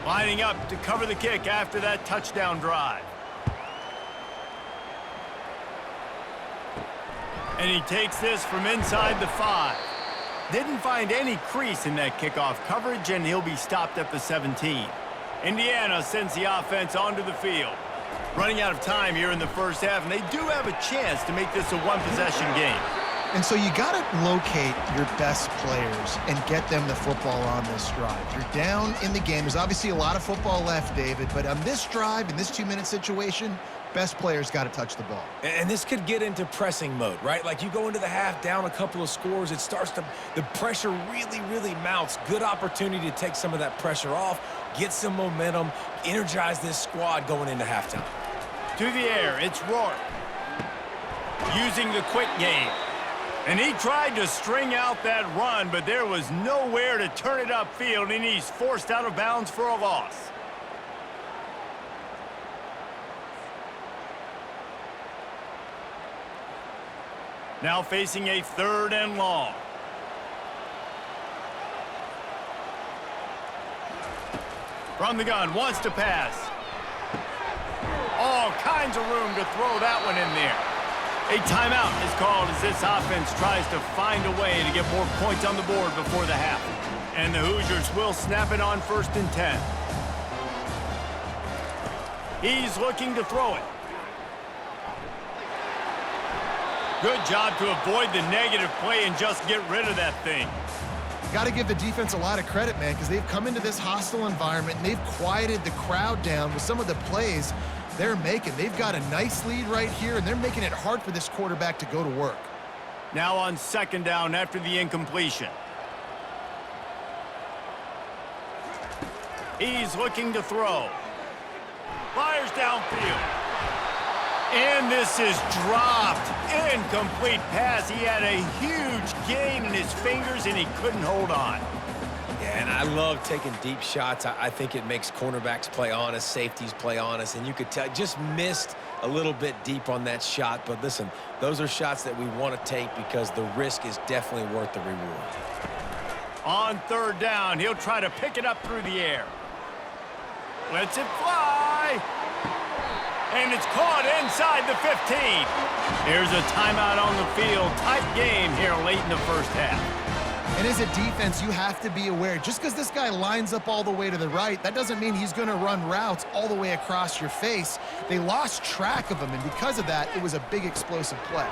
Lining up to cover the kick after that touchdown drive. And he takes this from inside the 5. Didn't find any crease in that kickoff coverage, and he'll be stopped at the 17. Indiana sends the offense onto the field. Running out of time here in the first half, and they do have a chance to make this a one-possession game. And so you got to locate your best players and get them the football on this drive. You're down in the game. There's obviously a lot of football left, David, but on this drive, in this 2-minute situation, best players got to touch the ball. And this could get into pressing mode, right? Like you go into the half down a couple of scores, it starts to, the pressure really mounts. Good opportunity to take some of that pressure off, get some momentum, energize this squad going into halftime. To the air, it's Rourke. Using the quick game. And he tried to string out that run, but there was nowhere to turn it upfield, and he's forced out of bounds for a loss. Now facing a 3rd and long. From the gun, wants to pass. All kinds of room to throw that one in there. A timeout is called as this offense tries to find a way to get more points on the board before the half. And the Hoosiers will snap it on 1st and 10. He's looking to throw it. Good job to avoid the negative play and just get rid of that thing. Got to give the defense a lot of credit, man, because they've come into this hostile environment and they've quieted the crowd down with some of the plays they're making. They've got a nice lead right here, and they're making it hard for this quarterback to go to work. Now on 2nd down after the incompletion. He's looking to throw. Fires downfield. And this is dropped. Incomplete pass. He had a huge gain in his fingers, and he couldn't hold on. Yeah, and I love taking deep shots. I think it makes cornerbacks play honest, safeties play honest, and you could tell just missed a little bit deep on that shot. But listen, those are shots that we want to take because the risk is definitely worth the reward. On 3rd down, he'll try to pick it up through the air. Lets it fly. And it's caught inside the 15. Here's a timeout on the field. Tight game here late in the first half. And as a defense, you have to be aware, just because this guy lines up all the way to the right, that doesn't mean he's going to run routes all the way across your face. They lost track of him, and because of that, it was a big explosive play.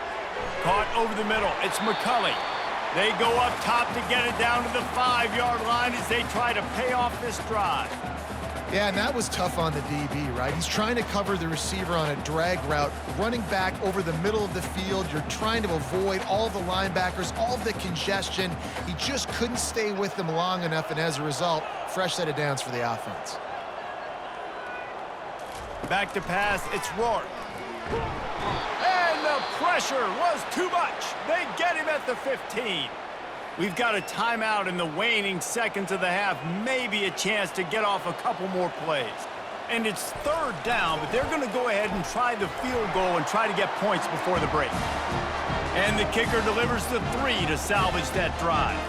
Caught over the middle. It's McCulley. They go up top to get it down to the 5-yard line as they try to pay off this drive. Yeah, and that was tough on the DB, right? He's trying to cover the receiver on a drag route, running back over the middle of the field. You're trying to avoid all the linebackers, all the congestion. He just couldn't stay with them long enough, and as a result, fresh set of downs for the offense. Back to pass, it's Rourke. And the pressure was too much. They get him at the 15. We've got a timeout in the waning seconds of the half, maybe a chance to get off a couple more plays. And it's 3rd down, but they're going to go ahead and try the field goal and try to get points before the break. And the kicker delivers the 3 to salvage that drive.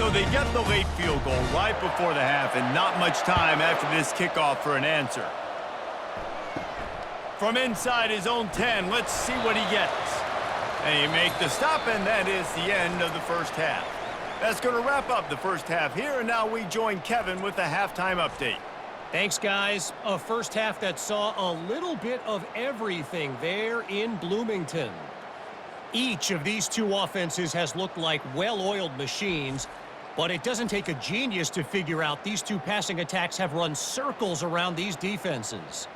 So they get the late field goal right before the half and not much time after this kickoff for an answer. From inside his own 10, let's see what he gets. And he make the stop, and that is the end of the first half. That's going to wrap up the first half here, and now we join Kevin with the halftime update. Thanks, guys. A first half that saw a little bit of everything there in Bloomington. Each of these two offenses has looked like well-oiled machines, but it doesn't take a genius to figure out these two passing attacks have run circles around these defenses.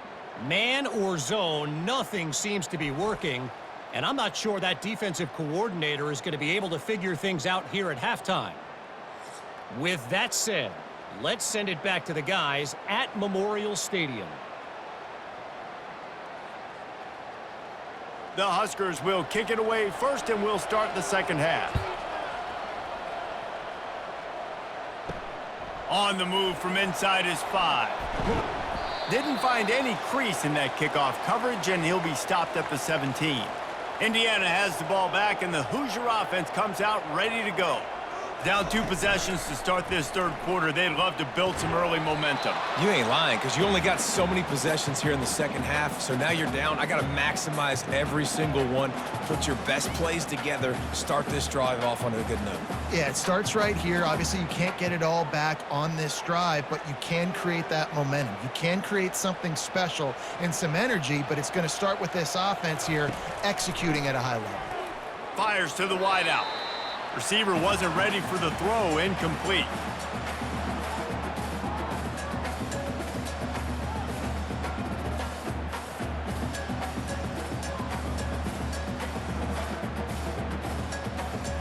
Man or zone, nothing seems to be working, and I'm not sure that defensive coordinator is going to be able to figure things out here at halftime. With that said, let's send it back to the guys at Memorial Stadium. The Huskers will kick it away first, and we'll start the second half. On the move from inside his 5. Didn't find any crease in that kickoff coverage, and he'll be stopped at the 17. Indiana has the ball back, and the Hoosier offense comes out ready to go. Down 2 possessions to start this third quarter. They'd love to build some early momentum. You ain't lying, because you only got so many possessions here in the second half, so now you're down. I got to maximize every single one, put your best plays together, start this drive off on a good note. Yeah, it starts right here. Obviously, you can't get it all back on this drive, but you can create that momentum. You can create something special and some energy, but it's going to start with this offense here executing at a high level. Fires to the wideout. Receiver wasn't ready for the throw, incomplete.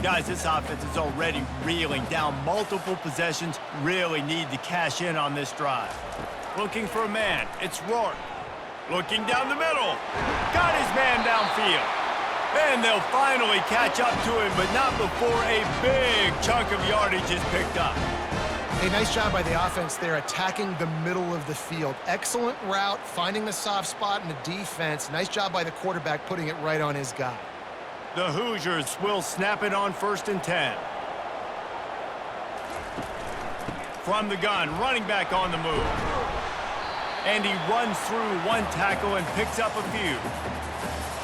Guys, this offense is already reeling down multiple possessions. Really need to cash in on this drive. Looking for a man. It's Rourke. Looking down the middle. Got his man downfield. And they'll finally catch up to him, but not before a big chunk of yardage is picked up. Hey, nice job by the offense there, attacking the middle of the field. Excellent route, finding the soft spot in the defense. Nice job by the quarterback putting it right on his guy. The Hoosiers will snap it on 1st and 10. From the gun, running back on the move. And he runs through 1 tackle and picks up a few.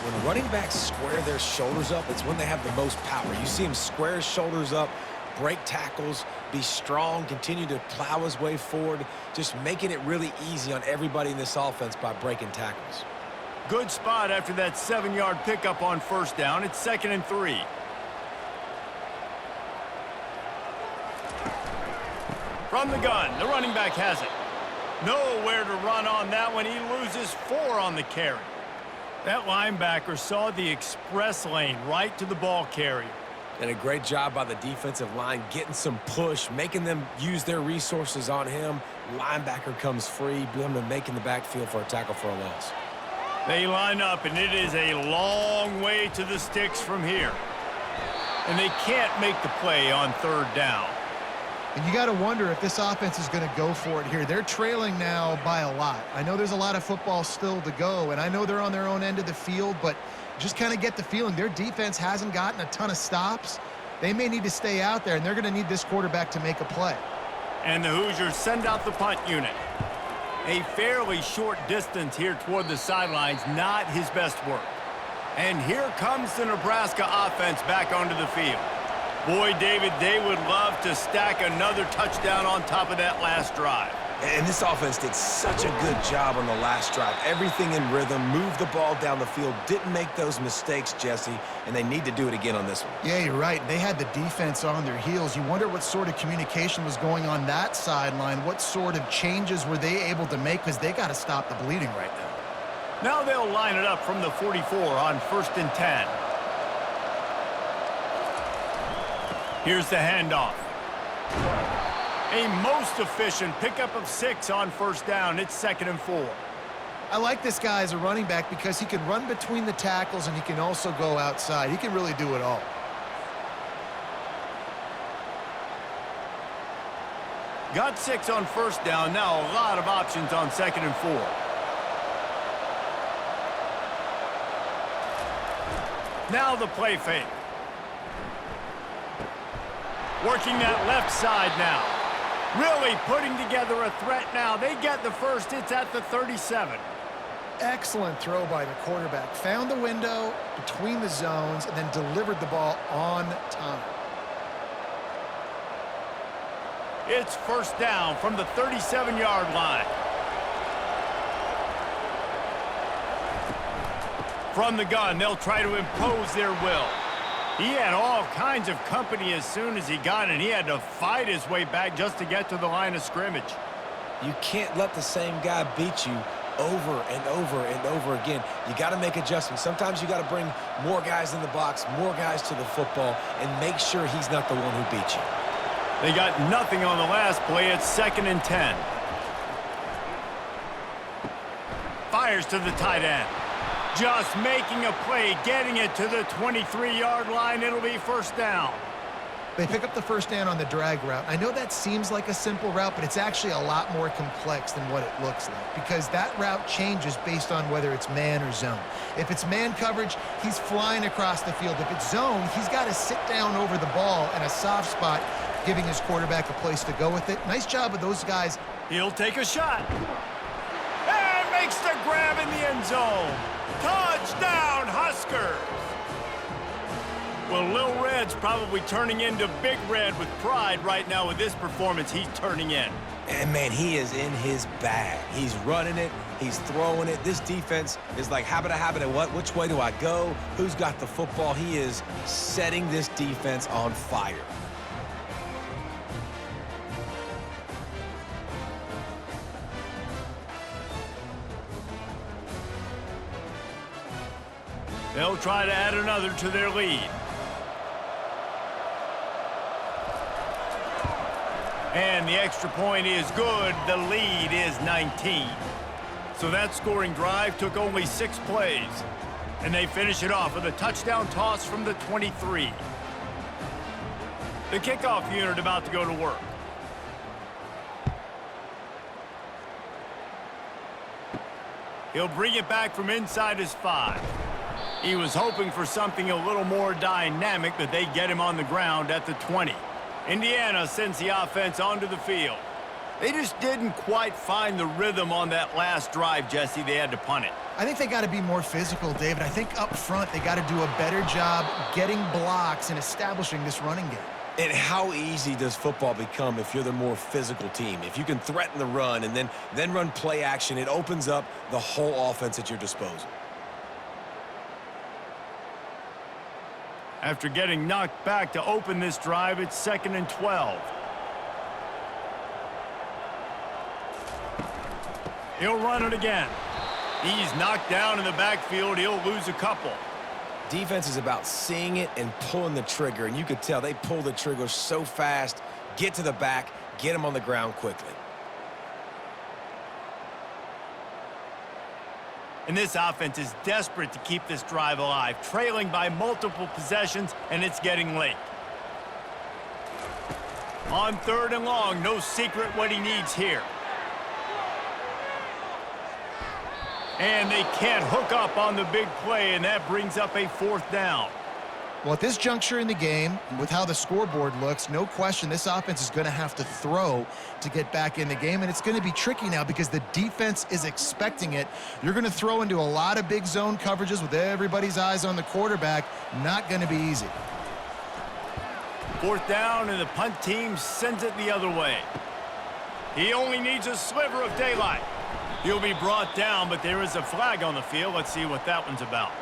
When running backs square their shoulders up, it's when they have the most power. You see him square his shoulders up, break tackles, be strong, continue to plow his way forward, just making it really easy on everybody in this offense by breaking tackles. Good spot after that 7-yard pickup on 1st down. It's 2nd and 3. From the gun, the running back has it. Nowhere to run on that one. He loses 4 on the carry. That linebacker saw the express lane right to the ball carrier. And a great job by the defensive line getting some push, making them use their resources on him. Linebacker comes free, making the backfield for a tackle for a loss. They line up, and it is a long way to the sticks from here. And they can't make the play on 3rd down. And you got to wonder if this offense is going to go for it here. They're trailing now by a lot. I know there's a lot of football still to go, and I know they're on their own end of the field, but just kind of get the feeling their defense hasn't gotten a ton of stops. They may need to stay out there, and they're going to need this quarterback to make a play. And the Hoosiers send out the punt unit. A fairly short distance here toward the sidelines, not his best work. And here comes the Nebraska offense back onto the field. Boy, David, they would love to stack another touchdown on top of that last drive. And this offense did such a good job on the last drive. Everything in rhythm, moved the ball down the field, didn't make those mistakes, Jesse, and they need to do it again on this one. Yeah, you're right. They had the defense on their heels. You wonder what sort of communication was going on that sideline. What sort of changes were they able to make, because they got to stop the bleeding right now. Now they'll line it up from the 44 on 1st and 10. Here's the handoff. A most efficient pickup of 6 on 1st down. It's 2nd and 4. I like this guy as a running back because he can run between the tackles and he can also go outside. He can really do it all. Got 6 on 1st down. Now a lot of options on 2nd and 4. Now the play fake. Working that left side now. Really putting together a threat now. They get the first. It's at the 37. Excellent throw by the quarterback. Found the window between the zones and then delivered the ball on time. It's first down from the 37-yard line. From the gun, they'll try to impose their will. He had all kinds of company as soon as he got it. He had to fight his way back just to get to the line of scrimmage. You can't let the same guy beat you over and over and over again. You got to make adjustments. Sometimes you got to bring more guys in the box, more guys to the football, and make sure he's not the one who beat you. They got nothing on the last play. It's 2nd and 10. Fires to the tight end. Just making a play, getting it to the 23-yard line. It'll be first down. They pick up the first down on the drag route. I know that seems like a simple route, but it's actually a lot more complex than what it looks like because that route changes based on whether it's man or zone. If it's man coverage, he's flying across the field. If it's zone, he's got to sit down over the ball in a soft spot, giving his quarterback a place to go with it. Nice job of those guys. He'll take a shot. And makes the grab in the end zone. Touchdown, Huskers! Well, Lil Red's probably turning into Big Red with pride right now with this performance he's turning in. And, man, he is in his bag. He's running it. He's throwing it. This defense is like, habita, what? Which way do I go? Who's got the football? He is setting this defense on fire. They'll try to add another to their lead. And the extra point is good. The lead is 19. So that scoring drive took only 6 plays. And they finish it off with a touchdown toss from the 23. The kickoff unit about to go to work. He'll bring it back from inside his 5. He was hoping for something a little more dynamic, but they get him on the ground at the 20. Indiana sends the offense onto the field. They just didn't quite find the rhythm on that last drive, Jesse. They had to punt it. I think they got to be more physical, David. I think up front they got to do a better job getting blocks and establishing this running game. And how easy does football become if you're the more physical team? If you can threaten the run and then run play action, it opens up the whole offense at your disposal. After getting knocked back to open this drive, it's 2nd and 12. He'll run it again. He's knocked down in the backfield. He'll lose a couple. Defense is about seeing it and pulling the trigger, and you could tell they pull the trigger so fast, get to the back, get him on the ground quickly. And this offense is desperate to keep this drive alive, trailing by multiple possessions, and it's getting late. On 3rd and long, no secret what he needs here. And they can't hook up on the big play, and that brings up a 4th down. Well, at this juncture in the game, with how the scoreboard looks, no question this offense is going to have to throw to get back in the game, and it's going to be tricky now because the defense is expecting it. You're going to throw into a lot of big zone coverages with everybody's eyes on the quarterback. Not going to be easy. 4th down, and the punt team sends it the other way. He only needs a sliver of daylight. He'll be brought down, but there is a flag on the field. Let's see what that one's about.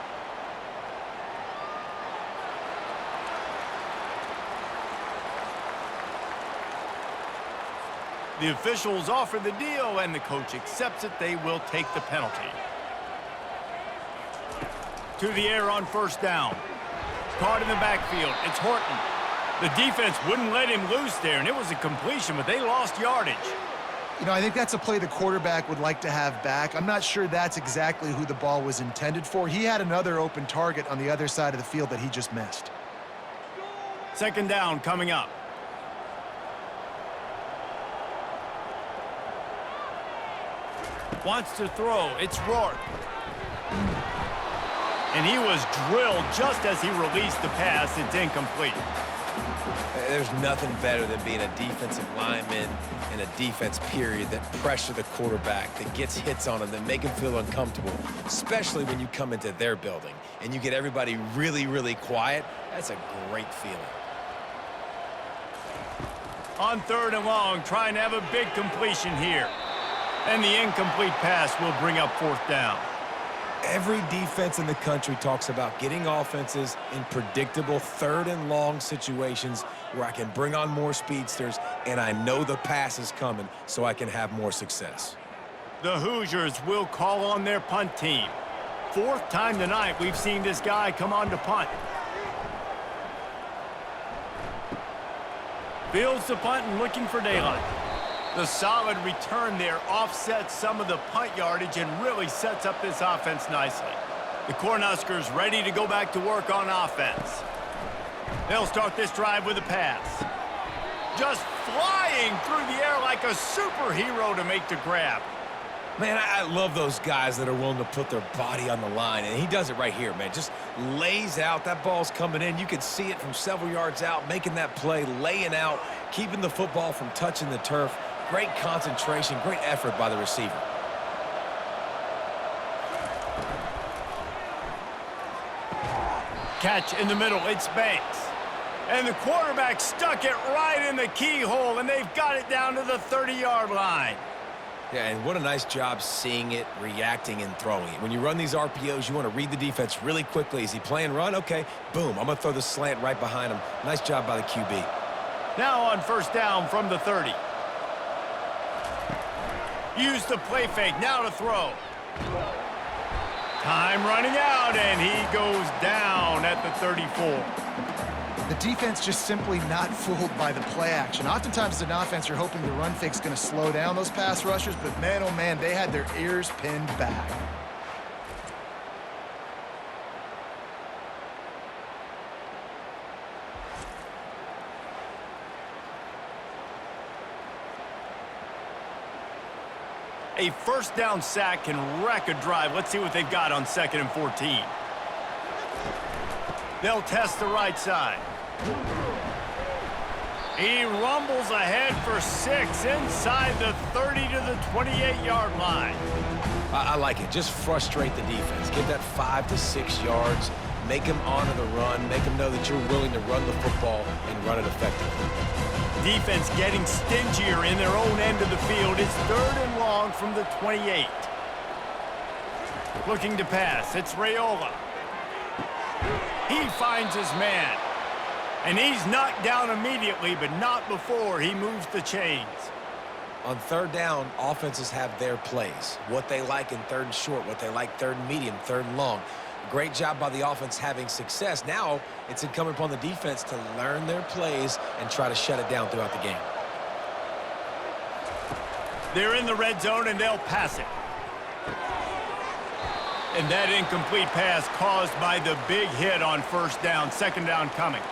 The officials offer the deal, and the coach accepts it. They will take the penalty. To the air on 1st down. Caught in the backfield. It's Horton. The defense wouldn't let him loose there, and it was a completion, but they lost yardage. You know, I think that's a play the quarterback would like to have back. I'm not sure that's exactly who the ball was intended for. He had another open target on the other side of the field that he just missed. 2nd down coming up. Wants to throw. It's Rourke. And he was drilled just as he released the pass. It's incomplete. There's nothing better than being a defensive lineman in a defense period that pressure the quarterback, that gets hits on him, that make him feel uncomfortable, especially when you come into their building and you get everybody really, really quiet. That's a great feeling. On 3rd and long, trying to have a big completion here. And the incomplete pass will bring up 4th down. Every defense in the country talks about getting offenses in predictable 3rd and long situations where I can bring on more speedsters and I know the pass is coming so I can have more success. The Hoosiers will call on their punt team. 4th time tonight we've seen this guy come on to punt. Fields the punt and looking for daylight. The solid return there offsets some of the punt yardage and really sets up this offense nicely. The Cornhuskers ready to go back to work on offense. They'll start this drive with a pass. Just flying through the air like a superhero to make the grab. Man, I love those guys that are willing to put their body on the line, and he does it right here, man. Just lays out. That ball's coming in. You can see it from several yards out, making that play, laying out, keeping the football from touching the turf. Great concentration, great effort by the receiver. Catch in the middle, it's Banks. And the quarterback stuck it right in the keyhole, and they've got it down to the 30-yard line. Yeah, and what a nice job seeing it, reacting, and throwing it. When you run these RPOs, you want to read the defense really quickly. Is he playing run? Okay, boom, I'm going to throw the slant right behind him. Nice job by the QB. Now on 1st down from the 30. Use the play fake, now to throw. Time running out, and he goes down at the 34. The defense just simply not fooled by the play action. Oftentimes as an offense, you're hoping the run fake's going to slow down those pass rushers, but man, oh man, they had their ears pinned back. A 1st down sack can wreck a drive. Let's see what they've got on 2nd and 14. They'll test the right side. He rumbles ahead for 6 inside the 30 to the 28-yard line. I like it. Just frustrate the defense. Get that 5 to 6 yards. Make them honor the run. Make them know that you're willing to run the football and run it effectively. Defense getting stingier in their own end of the field. It's 3rd and long from the 28. Looking to pass. It's Raiola. He finds his man. And he's knocked down immediately, but not before he moves the chains. On 3rd down, offenses have their plays. What they like in 3rd and short, what they like 3rd and medium, 3rd and long. Great job by the offense having success. Now it's incumbent upon the defense to learn their plays and try to shut it down throughout the game. They're in the red zone, and they'll pass it. And that incomplete pass caused by the big hit on 1st down. 2nd down coming.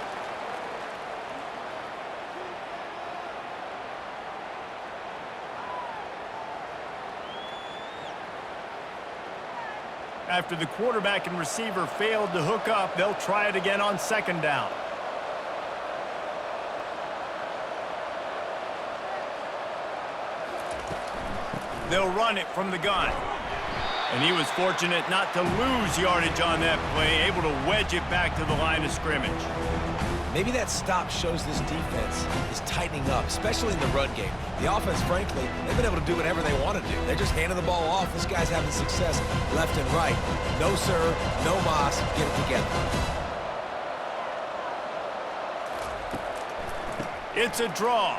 After the quarterback and receiver failed to hook up, they'll try it again on 2nd down. They'll run it from the gun. And he was fortunate not to lose yardage on that play, able to wedge it back to the line of scrimmage. Maybe that stop shows this defense is tightening up, especially in the run game. The offense, frankly, they've been able to do whatever they want to do. They're just handing the ball off. This guy's having success left and right. No, sir, no mas, get it together. It's a draw.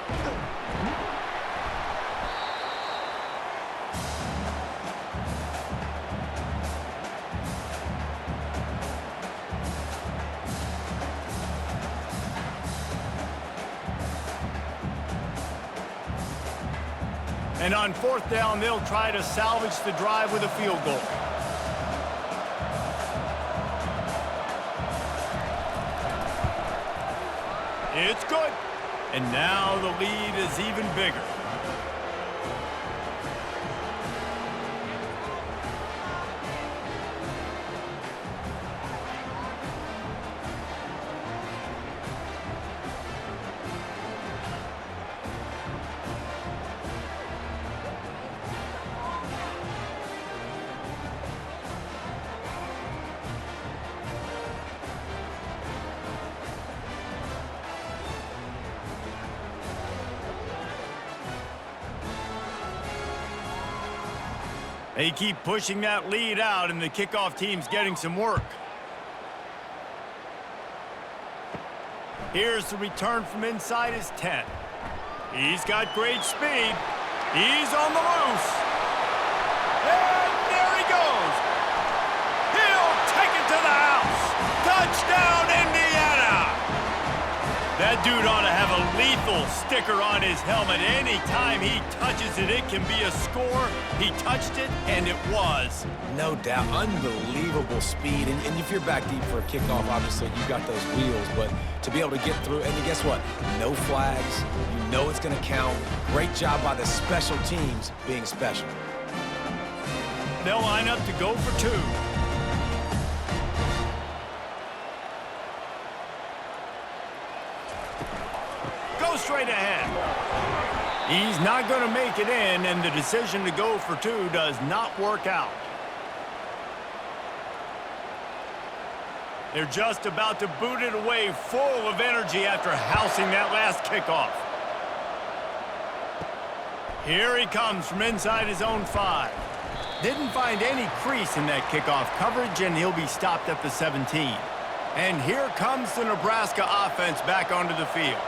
And on 4th down, they'll try to salvage the drive with a field goal. It's good. And now the lead is even bigger. They keep pushing that lead out, and the kickoff team's getting some work. Here's the return from inside his 10. He's got great speed. He's on the loose. And there he goes. He'll take it to the house. Touchdown, Indiana! That dude ought to have a lethal sticker on his helmet. Anytime he touches it, it can be a score. He touched it, and it was. No doubt. Unbelievable speed. And if you're back deep for a kickoff, obviously, you got those wheels. But to be able to get through, and guess what? No flags. You know it's going to count. Great job by the special teams being special. They'll line up to go for two. Go straight ahead. He's not going to make it in, and the decision to go for two does not work out. They're just about to boot it away, full of energy after housing that last kickoff. Here he comes from inside his own 5. Didn't find any crease in that kickoff coverage, and he'll be stopped at the 17. And here comes the Nebraska offense back onto the field.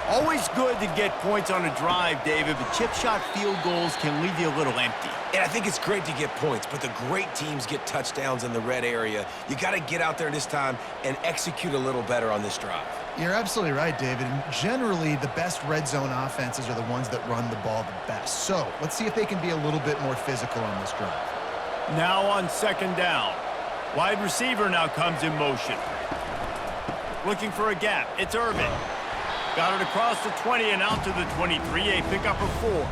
Always good to get points on a drive, David, but chip shot field goals can leave you a little empty. And I think it's great to get points, but the great teams get touchdowns in the red area. You got to get out there this time and execute a little better on this drive. You're absolutely right, David. And generally, the best red zone offenses are the ones that run the ball the best. So let's see if they can be a little bit more physical on this drive. Now on second down. Wide receiver now comes in motion. Looking for a gap. It's Irvin. Got it across the 20 and out to the 23, a pickup of 4.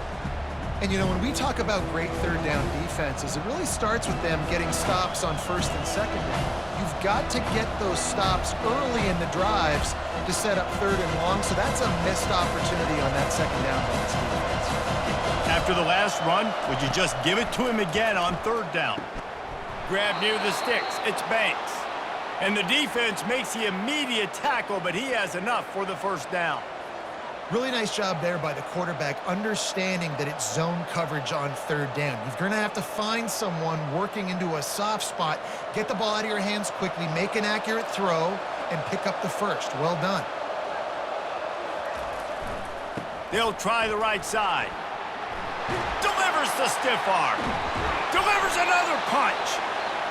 And, you know, when we talk about great third down defenses, it really starts with them getting stops on first and second down. You've got to get those stops early in the drives to set up third and long, so that's a missed opportunity on that second down by this defense. After the last run, would you just give it to him again on third down? Grab near the sticks. It's Banks. And the defense makes the immediate tackle, but he has enough for the first down. Really nice job there by the quarterback, understanding that it's zone coverage on third down. You're going to have to find someone working into a soft spot, get the ball out of your hands quickly, make an accurate throw, and pick up the first. Well done. They'll try the right side. Delivers the stiff arm. Delivers another punch.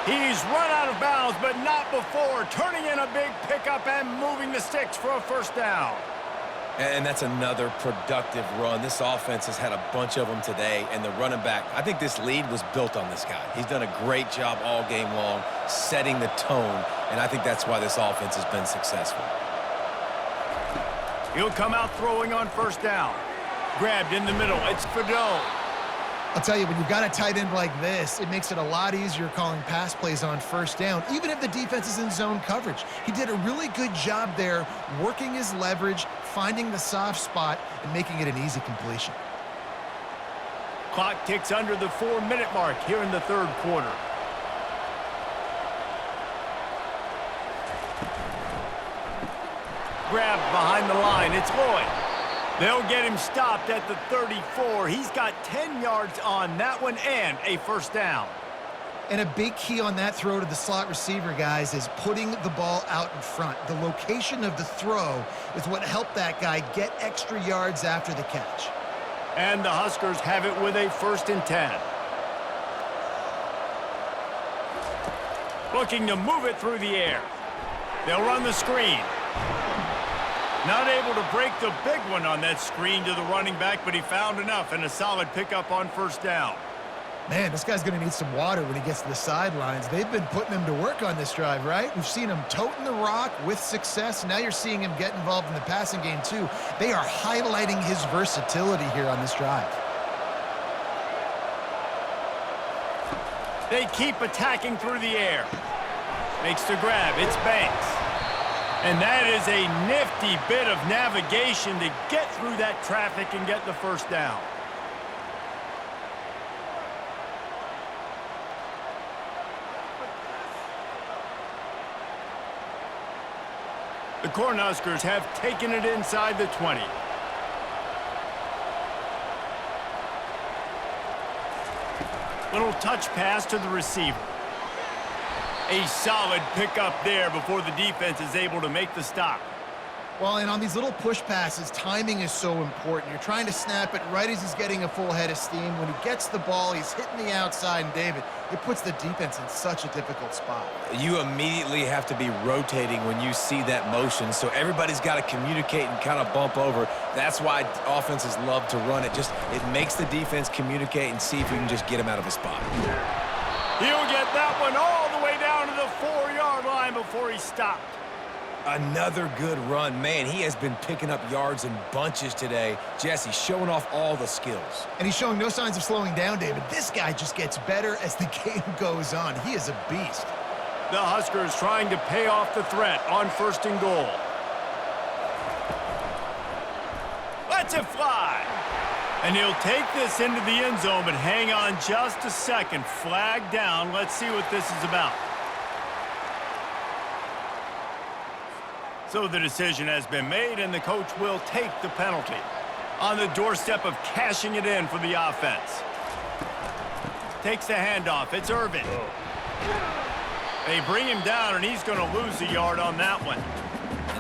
He's run out of bounds, but not before turning in a big pickup and moving the sticks for a first down. And that's another productive run. This offense has had a bunch of them today, and the running back, I think this lead was built on this guy. He's done a great job all game long, setting the tone, and I think that's why this offense has been successful. He'll come out throwing on first down. Grabbed in the middle. It's Fedot. I'll tell you, when you've got a tight end like this, it makes it a lot easier calling pass plays on first down, even if the defense is in zone coverage. He did a really good job there, working his leverage, finding the soft spot, and making it an easy completion. Clock ticks under the 4-minute mark here in the third quarter. Grabbed behind the line. It's Lloyd. They'll get him stopped at the 34. He's got 10 yards on that one and a first down. And a big key on that throw to the slot receiver, guys, is putting the ball out in front. The location of the throw is what helped that guy get extra yards after the catch. And the Huskers have it with a 1st and 10. Looking to move it through the air. They'll run the screen. Not able to break the big one on that screen to the running back, but he found enough and a solid pickup on first down. Man, this guy's going to need some water when he gets to the sidelines. They've been putting him to work on this drive, right? We've seen him toting the rock with success. Now you're seeing him get involved in the passing game, too. They are highlighting his versatility here on this drive. They keep attacking through the air. Makes the grab. It's Banks. And that is a nifty bit of navigation to get through that traffic and get the first down. The Cornhuskers have taken it inside the 20. Little touch pass to the receiver. A solid pickup there before the defense is able to make the stop. Well, and on these little push passes, timing is so important. You're trying to snap it right as he's getting a full head of steam. When he gets the ball, he's hitting the outside, and David, it puts the defense in such a difficult spot. You immediately have to be rotating when you see that motion, so everybody's got to communicate and kind of bump over. That's why offenses love to run it. It makes the defense communicate and see if you can just get him out of a spot. He'll get that one all the way down to the 4-yard line before he stopped. Another good run. Man, he has been picking up yards in bunches today. Jesse showing off all the skills. And he's showing no signs of slowing down, David. This guy just gets better as the game goes on. He is a beast. The Huskers trying to pay off the threat on 1st and goal. Lets it fly. And he'll take this into the end zone, but hang on just a second. Flag down. Let's see what this is about. So the decision has been made, and the coach will take the penalty. On the doorstep of cashing it in for the offense. Takes the handoff. It's Irvin. They bring him down, and he's going to lose a yard on that one.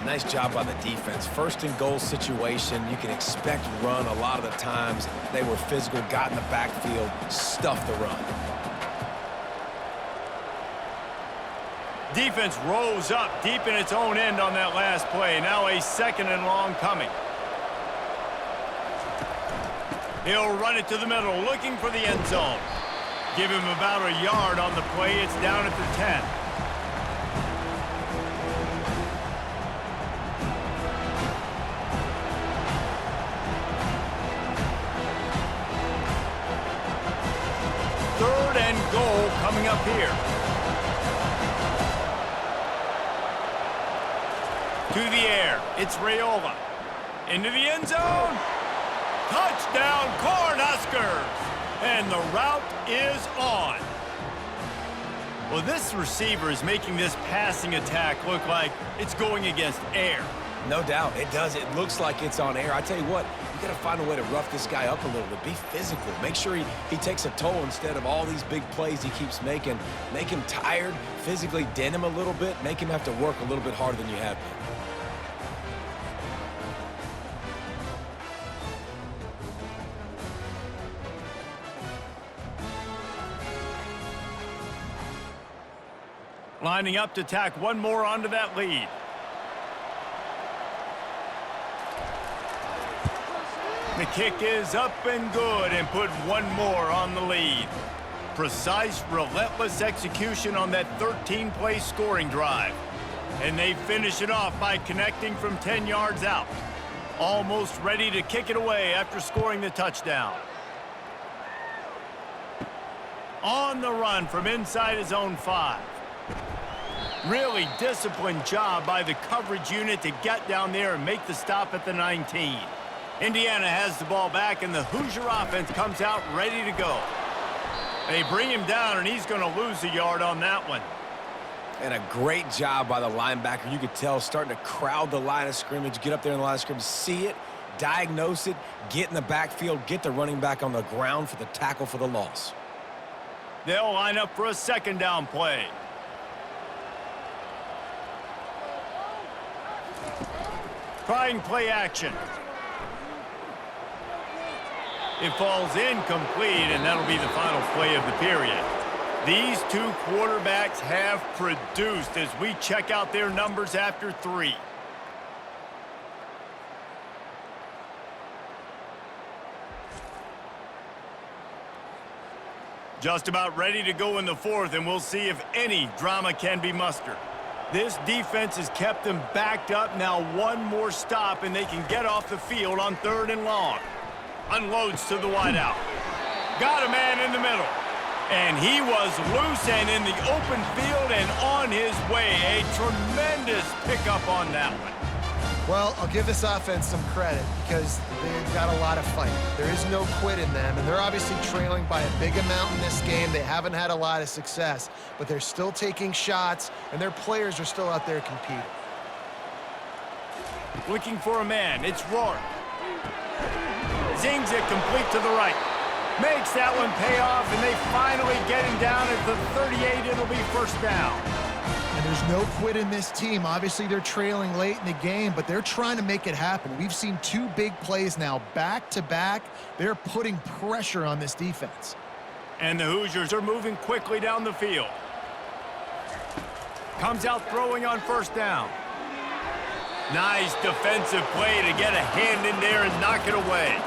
A nice job by the defense. 1st and goal situation. You can expect run a lot of the times. They were physical, got in the backfield, stuffed the run. Defense rose up deep in its own end on that last play. Now a 2nd and long coming. He'll run it to the middle, looking for the end zone. Give him about a yard on the play. It's down at the 10. Third and goal coming up here. To the air, it's Raiola. Into the end zone. Touchdown, Cornhuskers! And the route is on. Well, this receiver is making this passing attack look like it's going against air. No doubt, it does. It looks like it's on air. I tell you what, you got to find a way to rough this guy up a little bit. Be physical. Make sure he takes a toll instead of all these big plays he keeps making. Make him tired, physically dent him a little bit, make him have to work a little bit harder than you have been. Lining up to tack one more onto that lead. The kick is up and good, and put one more on the lead. Precise, relentless execution on that 13-play scoring drive. And they finish it off by connecting from 10 yards out. Almost ready to kick it away after scoring the touchdown. On the run from inside his own 5. Really disciplined job by the coverage unit to get down there and make the stop at the 19. Indiana has the ball back, and the Hoosier offense comes out ready to go. They bring him down, and he's going to lose a yard on that one. And a great job by the linebacker. You could tell starting to crowd the line of scrimmage, get up there in the line of scrimmage, see it, diagnose it, get in the backfield, get the running back on the ground for the tackle for the loss. They'll line up for a 2nd down play. Trying play action. It falls incomplete, and that'll be the final play of the period. These two quarterbacks have produced as we check out their numbers after 3. Just about ready to go in the 4th, and we'll see if any drama can be mustered. This defense has kept them backed up. Now one more stop, and they can get off the field on 3rd and long. Unloads to the wideout. Got a man in the middle. And he was loose and in the open field and on his way. A tremendous pickup on that one. Well, I'll give this offense some credit because they've got a lot of fight. There is no quit in them, and they're obviously trailing by a big amount in this game. They haven't had a lot of success, but they're still taking shots, and their players are still out there competing. Looking for a man. It's Rourke. Zings it complete to the right. Makes that one pay off, and they finally get him down at the 38. It'll be first down. And there's no quit in this team. Obviously, they're trailing late in the game, but they're trying to make it happen. We've seen two big plays now, back-to-back. They're putting pressure on this defense. And the Hoosiers are moving quickly down the field. Comes out throwing on first down. Nice defensive play to get a hand in there and knock it away.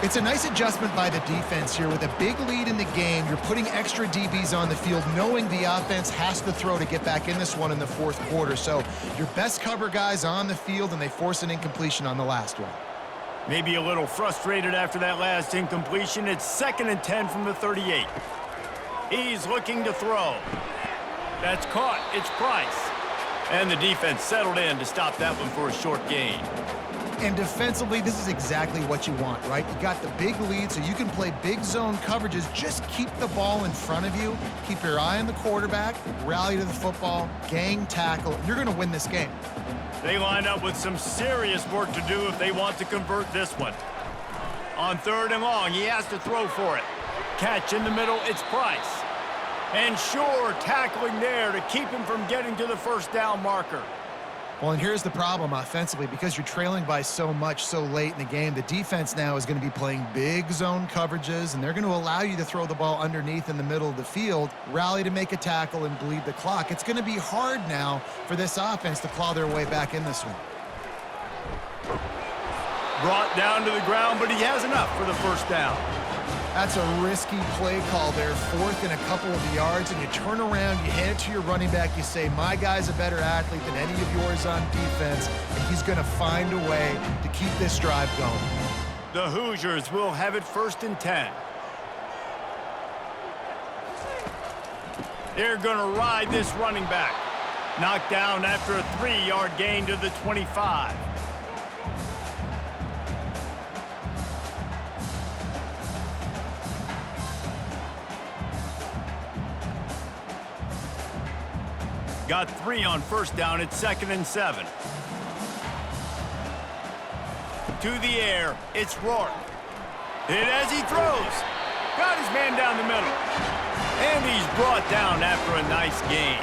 It's a nice adjustment by the defense here. With a big lead in the game, you're putting extra DBs on the field, knowing the offense has to throw to get back in this one in the fourth quarter. So your best cover guys on the field, and they force an incompletion on the last one. Maybe a little frustrated after that last incompletion. It's 2nd and 10 from the 38. He's looking to throw. That's caught. It's Price. And the defense settled in to stop that one for a short gain. And defensively, this is exactly what you want, right? You got the big lead, so you can play big zone coverages. Just keep the ball in front of you. Keep your eye on the quarterback. Rally to the football. Gang tackle. You're going to win this game. They line up with some serious work to do if they want to convert this one. On 3rd and long, he has to throw for it. Catch in the middle, it's Price. And sure, tackling there to keep him from getting to the first down marker. Well, and here's the problem offensively. Because you're trailing by so much so late in the game, the defense now is going to be playing big zone coverages, and they're going to allow you to throw the ball underneath in the middle of the field, rally to make a tackle, and bleed the clock. It's going to be hard now for this offense to claw their way back in this one. Brought down to the ground, but he has enough for the first down. That's a risky play call there, 4th and a couple of yards, and you turn around, you hand it to your running back, you say, my guy's a better athlete than any of yours on defense, and he's going to find a way to keep this drive going. The Hoosiers will have it 1st and 10. They're going to ride this running back. Knocked down after a 3-yard gain to the 25. Got 3 on first down. It's 2nd and 7. To the air, it's Rourke. Hit as he throws. Got his man down the middle. And he's brought down after a nice gain.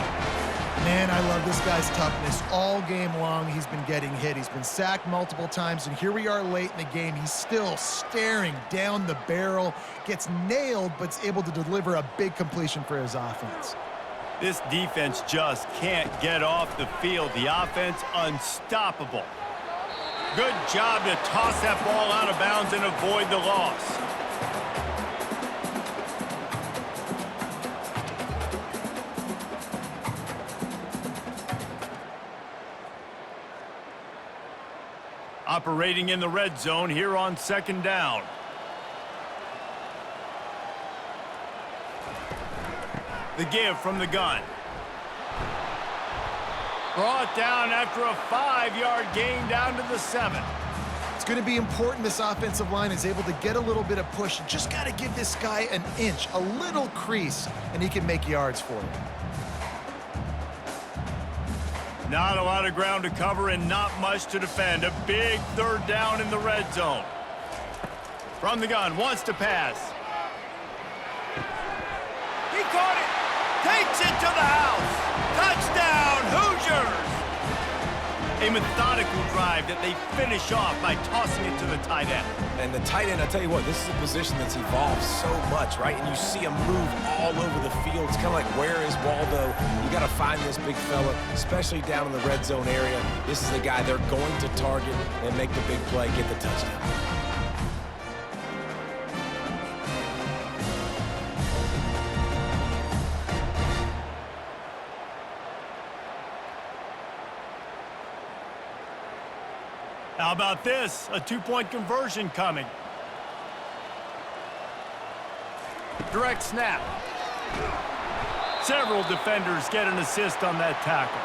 Man, I love this guy's toughness. All game long, he's been getting hit. He's been sacked multiple times, and here we are late in the game. He's still staring down the barrel, gets nailed, but is able to deliver a big completion for his offense. This defense just can't get off the field. The offense unstoppable. Good job to toss that ball out of bounds and avoid the loss. Operating in the red zone here on 2nd down. The give from the gun. Brought down after a 5-yard gain down to the 7. It's going to be important this offensive line is able to get a little bit of push. Just got to give this guy an inch, a little crease, and he can make yards for you. Not a lot of ground to cover and not much to defend. A big 3rd down in the red zone. From the gun, wants to pass. He caught it. Takes it to the house. Touchdown, Hoosiers! A methodical drive that they finish off by tossing it to the tight end. And the tight end, I tell you what, this is a position that's evolved so much, right? And you see him move all over the field. It's kind of like, where is Waldo? You got to find this big fella, especially down in the red zone area. This is the guy they're going to target and make the big play, get the touchdown. How about this? A 2-point conversion coming. Direct snap. Several defenders get an assist on that tackle.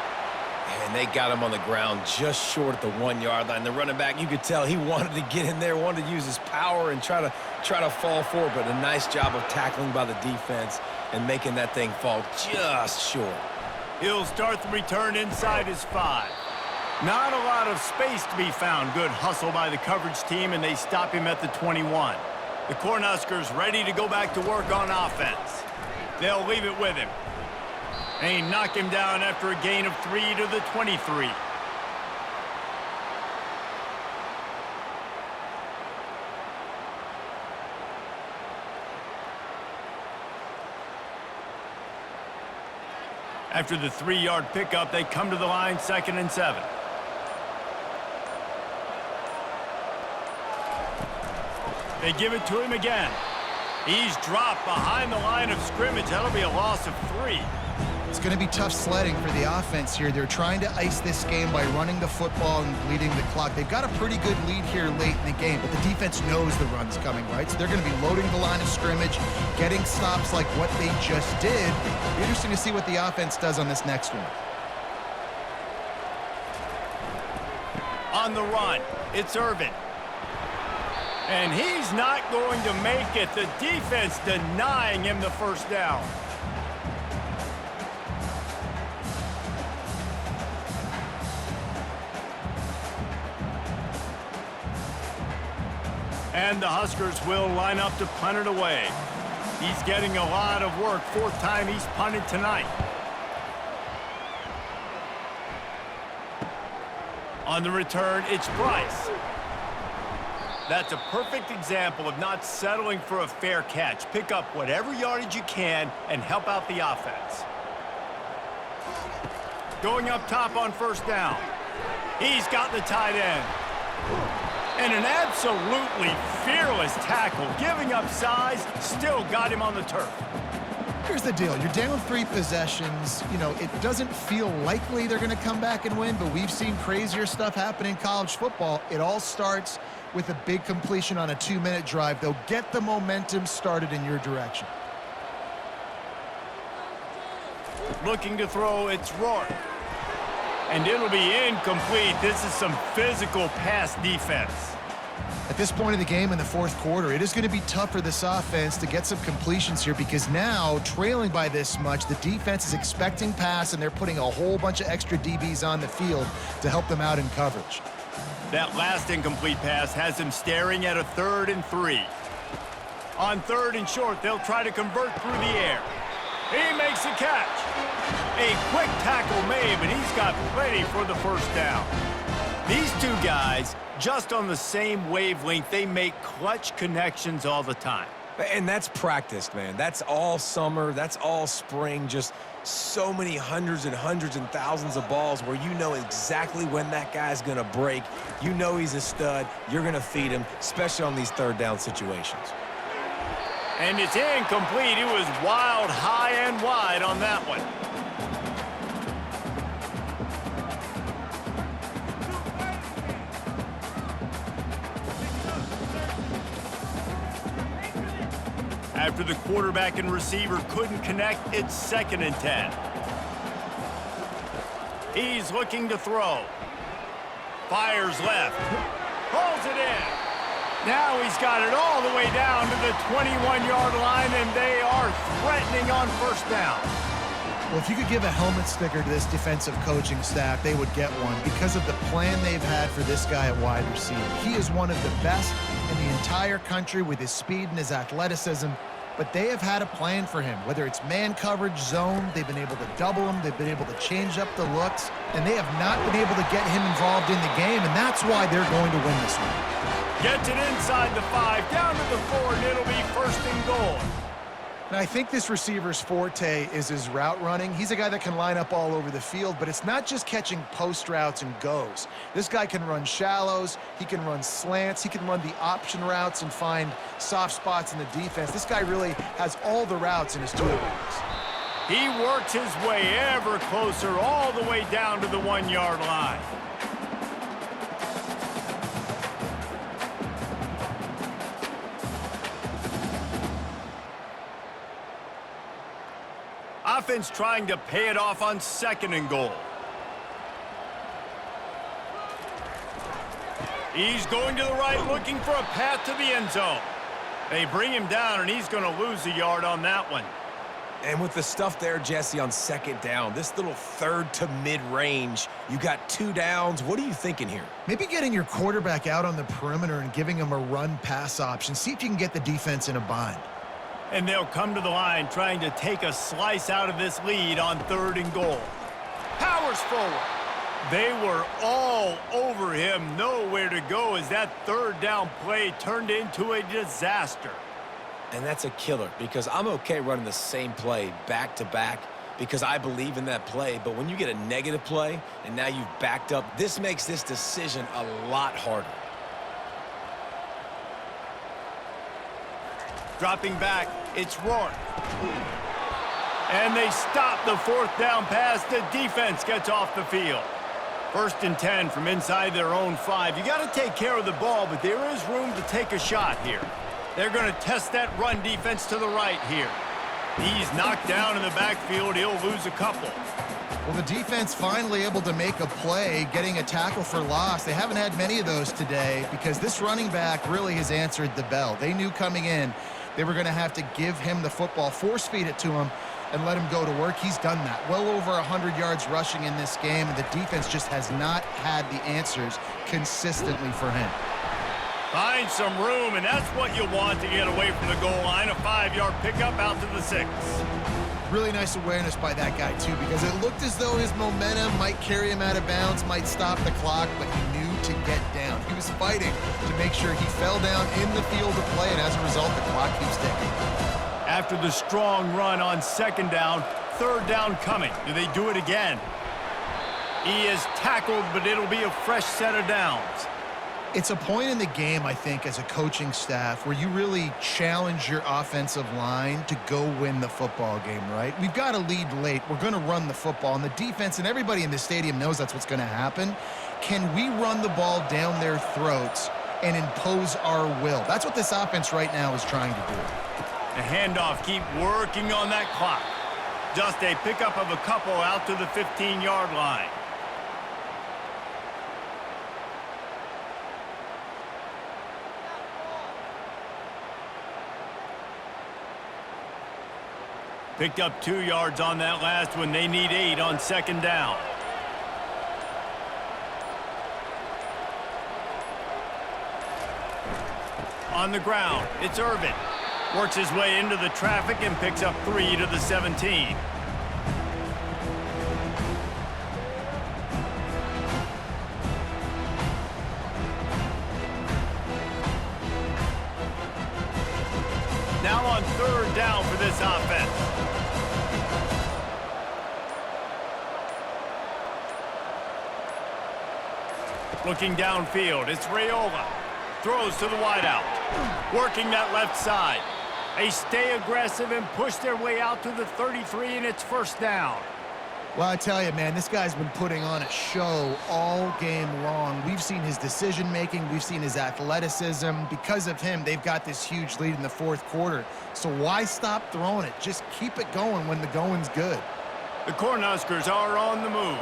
And they got him on the ground just short at the 1-yard line. The running back, you could tell he wanted to get in there, wanted to use his power and try to fall forward, but a nice job of tackling by the defense and making that thing fall just short. He'll start the return inside his 5. Not a lot of space to be found. Good hustle by the coverage team, and they stop him at the 21. The Cornhuskers ready to go back to work on offense. They'll leave it with him. And he knocked him down after a gain of 3 to the 23. After the 3-yard pickup, they come to the line, 2nd and 7. They give it to him again. He's dropped behind the line of scrimmage. That'll be a loss of 3. It's going to be tough sledding for the offense here. They're trying to ice this game by running the football and bleeding the clock. They've got a pretty good lead here late in the game, but the defense knows the run's coming, right? So they're going to be loading the line of scrimmage, getting stops like what they just did. It'll be interesting to see what the offense does on this next one. On the run, it's Irvin. And he's not going to make it. The defense denying him the first down. And the Huskers will line up to punt it away. He's getting a lot of work. 4th time he's punted tonight. On the return, it's Bryce. That's a perfect example of not settling for a fair catch. Pick up whatever yardage you can and help out the offense. Going up top on 1st down. He's got the tight end. And an absolutely fearless tackle, giving up size, still got him on the turf. Here's the deal. You're down 3 possessions. You know, it doesn't feel likely they're going to come back and win, but we've seen crazier stuff happen in college football. It all starts with a big completion on a 2-minute drive. They'll get the momentum started in your direction. Looking to throw, it's Rourke. And it'll be incomplete. This is some physical pass defense. At this point of the game in the 4th quarter, it is going to be tough for this offense to get some completions here because now, trailing by this much, the defense is expecting pass, and they're putting a whole bunch of extra DBs on the field to help them out in coverage. That last incomplete pass has him staring at a 3rd and 3. On 3rd and short, they'll try to convert through the air. He makes the catch. A quick tackle made, but he's got plenty for the first down. These two guys, just on the same wavelength, they make clutch connections all the time. And that's practiced, man. That's all summer. That's all spring. Just so many hundreds and thousands of balls where you know exactly when that guy's going to break. You know he's a stud. You're going to feed him, especially on these 3rd down situations. And it's incomplete. It was wild, high and wide on that one. After the quarterback and receiver couldn't connect, it's 2nd and 10. He's looking to throw. Fires left. Pulls it in. Now he's got it all the way down to the 21-yard line, and they are threatening on 1st down. Well, if you could give a helmet sticker to this defensive coaching staff, they would get one because of the plan they've had for this guy at wide receiver. He is one of the best in the entire country with his speed and his athleticism, but they have had a plan for him. Whether it's man coverage, zone, they've been able to double him, they've been able to change up the looks, and they have not been able to get him involved in the game, and that's why they're going to win this one. Gets it inside the 5, down to the 4, and it'll be 1st and goal. And I think this receiver's forte is his route running. He's a guy that can line up all over the field, but it's not just catching post routes and goes. This guy can run shallows, he can run slants, he can run the option routes and find soft spots in the defense. This guy really has all the routes in his toolbox. He works his way ever closer, all the way down to the 1-yard line. Offense trying to pay it off on 2nd and goal. He's going to the right, looking for a path to the end zone. They bring him down, and he's going to lose a yard on that one. And with the stuff there, Jesse, on second down, this little third to mid-range, you got 2 downs. What are you thinking here? Maybe getting your quarterback out on the perimeter and giving him a run-pass option. See if you can get the defense in a bind. And they'll come to the line trying to take a slice out of this lead on 3rd and goal. Powers forward. They were all over him. Nowhere to go as that 3rd down play turned into a disaster. And that's a killer because I'm okay running the same play back-to-back because I believe in that play. But when you get a negative play and now you've backed up, this makes this decision a lot harder. Dropping back, it's Rourke. And they stop the 4th down pass. The defense gets off the field. 1st and 10 from inside their own 5. You got to take care of the ball, but there is room to take a shot here. They're going to test that run defense to the right here. He's knocked down in the backfield. He'll lose a couple. Well, the defense finally able to make a play, getting a tackle for loss. They haven't had many of those today because this running back really has answered the bell. They knew coming in they were going to have to give him the football, force feed it to him, and let him go to work. He's done that. Well over 100 yards rushing in this game, and the defense just has not had the answers consistently for him. Find some room, and that's what you want to get away from the goal line. A 5-yard pickup out to the 6. Really nice awareness by that guy, too, because it looked as though his momentum might carry him out of bounds, might stop the clock, but he knew to get down. He was fighting to make sure he fell down in the field of play, and as a result, the clock keeps ticking. After the strong run on 2nd down, 3rd down coming. Do they do it again? He is tackled, but it'll be a fresh set of downs. It's a point in the game, I think, as a coaching staff where you really challenge your offensive line to go win the football game, right? We've got a lead late. We're going to run the football, and the defense and everybody in the stadium knows that's what's going to happen. Can we run the ball down their throats and impose our will? That's what this offense right now is trying to do. The handoff, keep working on that clock. Just a pickup of a couple out to the 15-yard line. Picked up 2 yards on that last one. They need 8 on 2nd down. On the ground, it's Irvin. Works his way into the traffic and picks up 3 to the 17. Now on 3rd down for this offense. Looking downfield, it's Raiola. Throws to the wideout. Working that left side. They stay aggressive and push their way out to the 33, and it's 1st down. Well, I tell you, man, this guy's been putting on a show all game long. We've seen his decision-making. We've seen his athleticism. Because of him, they've got this huge lead in the 4th quarter. So why stop throwing it? Just keep it going when the going's good. The Cornhuskers are on the move.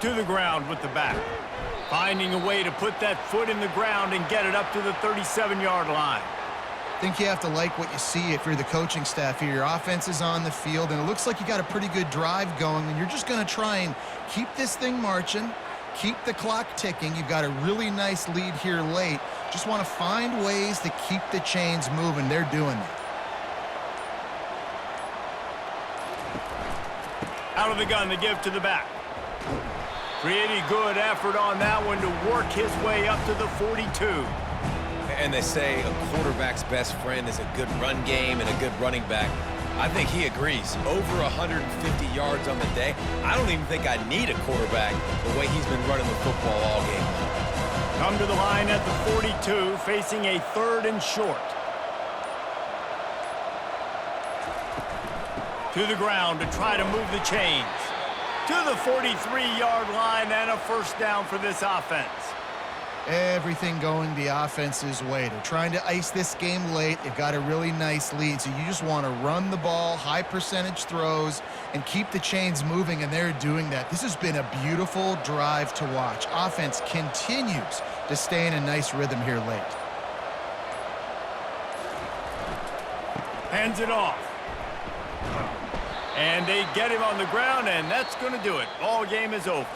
To the ground with the back. Finding a way to put that foot in the ground and get it up to the 37-yard line. I think you have to like what you see if you're the coaching staff here. Your offense is on the field, and it looks like you got a pretty good drive going, and you're just going to try and keep this thing marching, keep the clock ticking. You've got a really nice lead here late. Just want to find ways to keep the chains moving. They're doing that. Out of the gun, the give to the back. Pretty good effort on that one to work his way up to the 42. And they say a quarterback's best friend is a good run game and a good running back. I think he agrees. Over 150 yards on the day. I don't even think I need a quarterback the way he's been running the football all game long. Come to the line at the 42, facing a 3rd and short. To the ground to try to move the chains. To the 43-yard line and a 1st down for this offense. Everything going the offense's way. They're trying to ice this game late. They've got a really nice lead, so you just want to run the ball, high percentage throws, and keep the chains moving, and they're doing that. This has been a beautiful drive to watch. Offense continues to stay in a nice rhythm here late. Hands it off. And they get him on the ground, and that's going to do it. Ball game is over.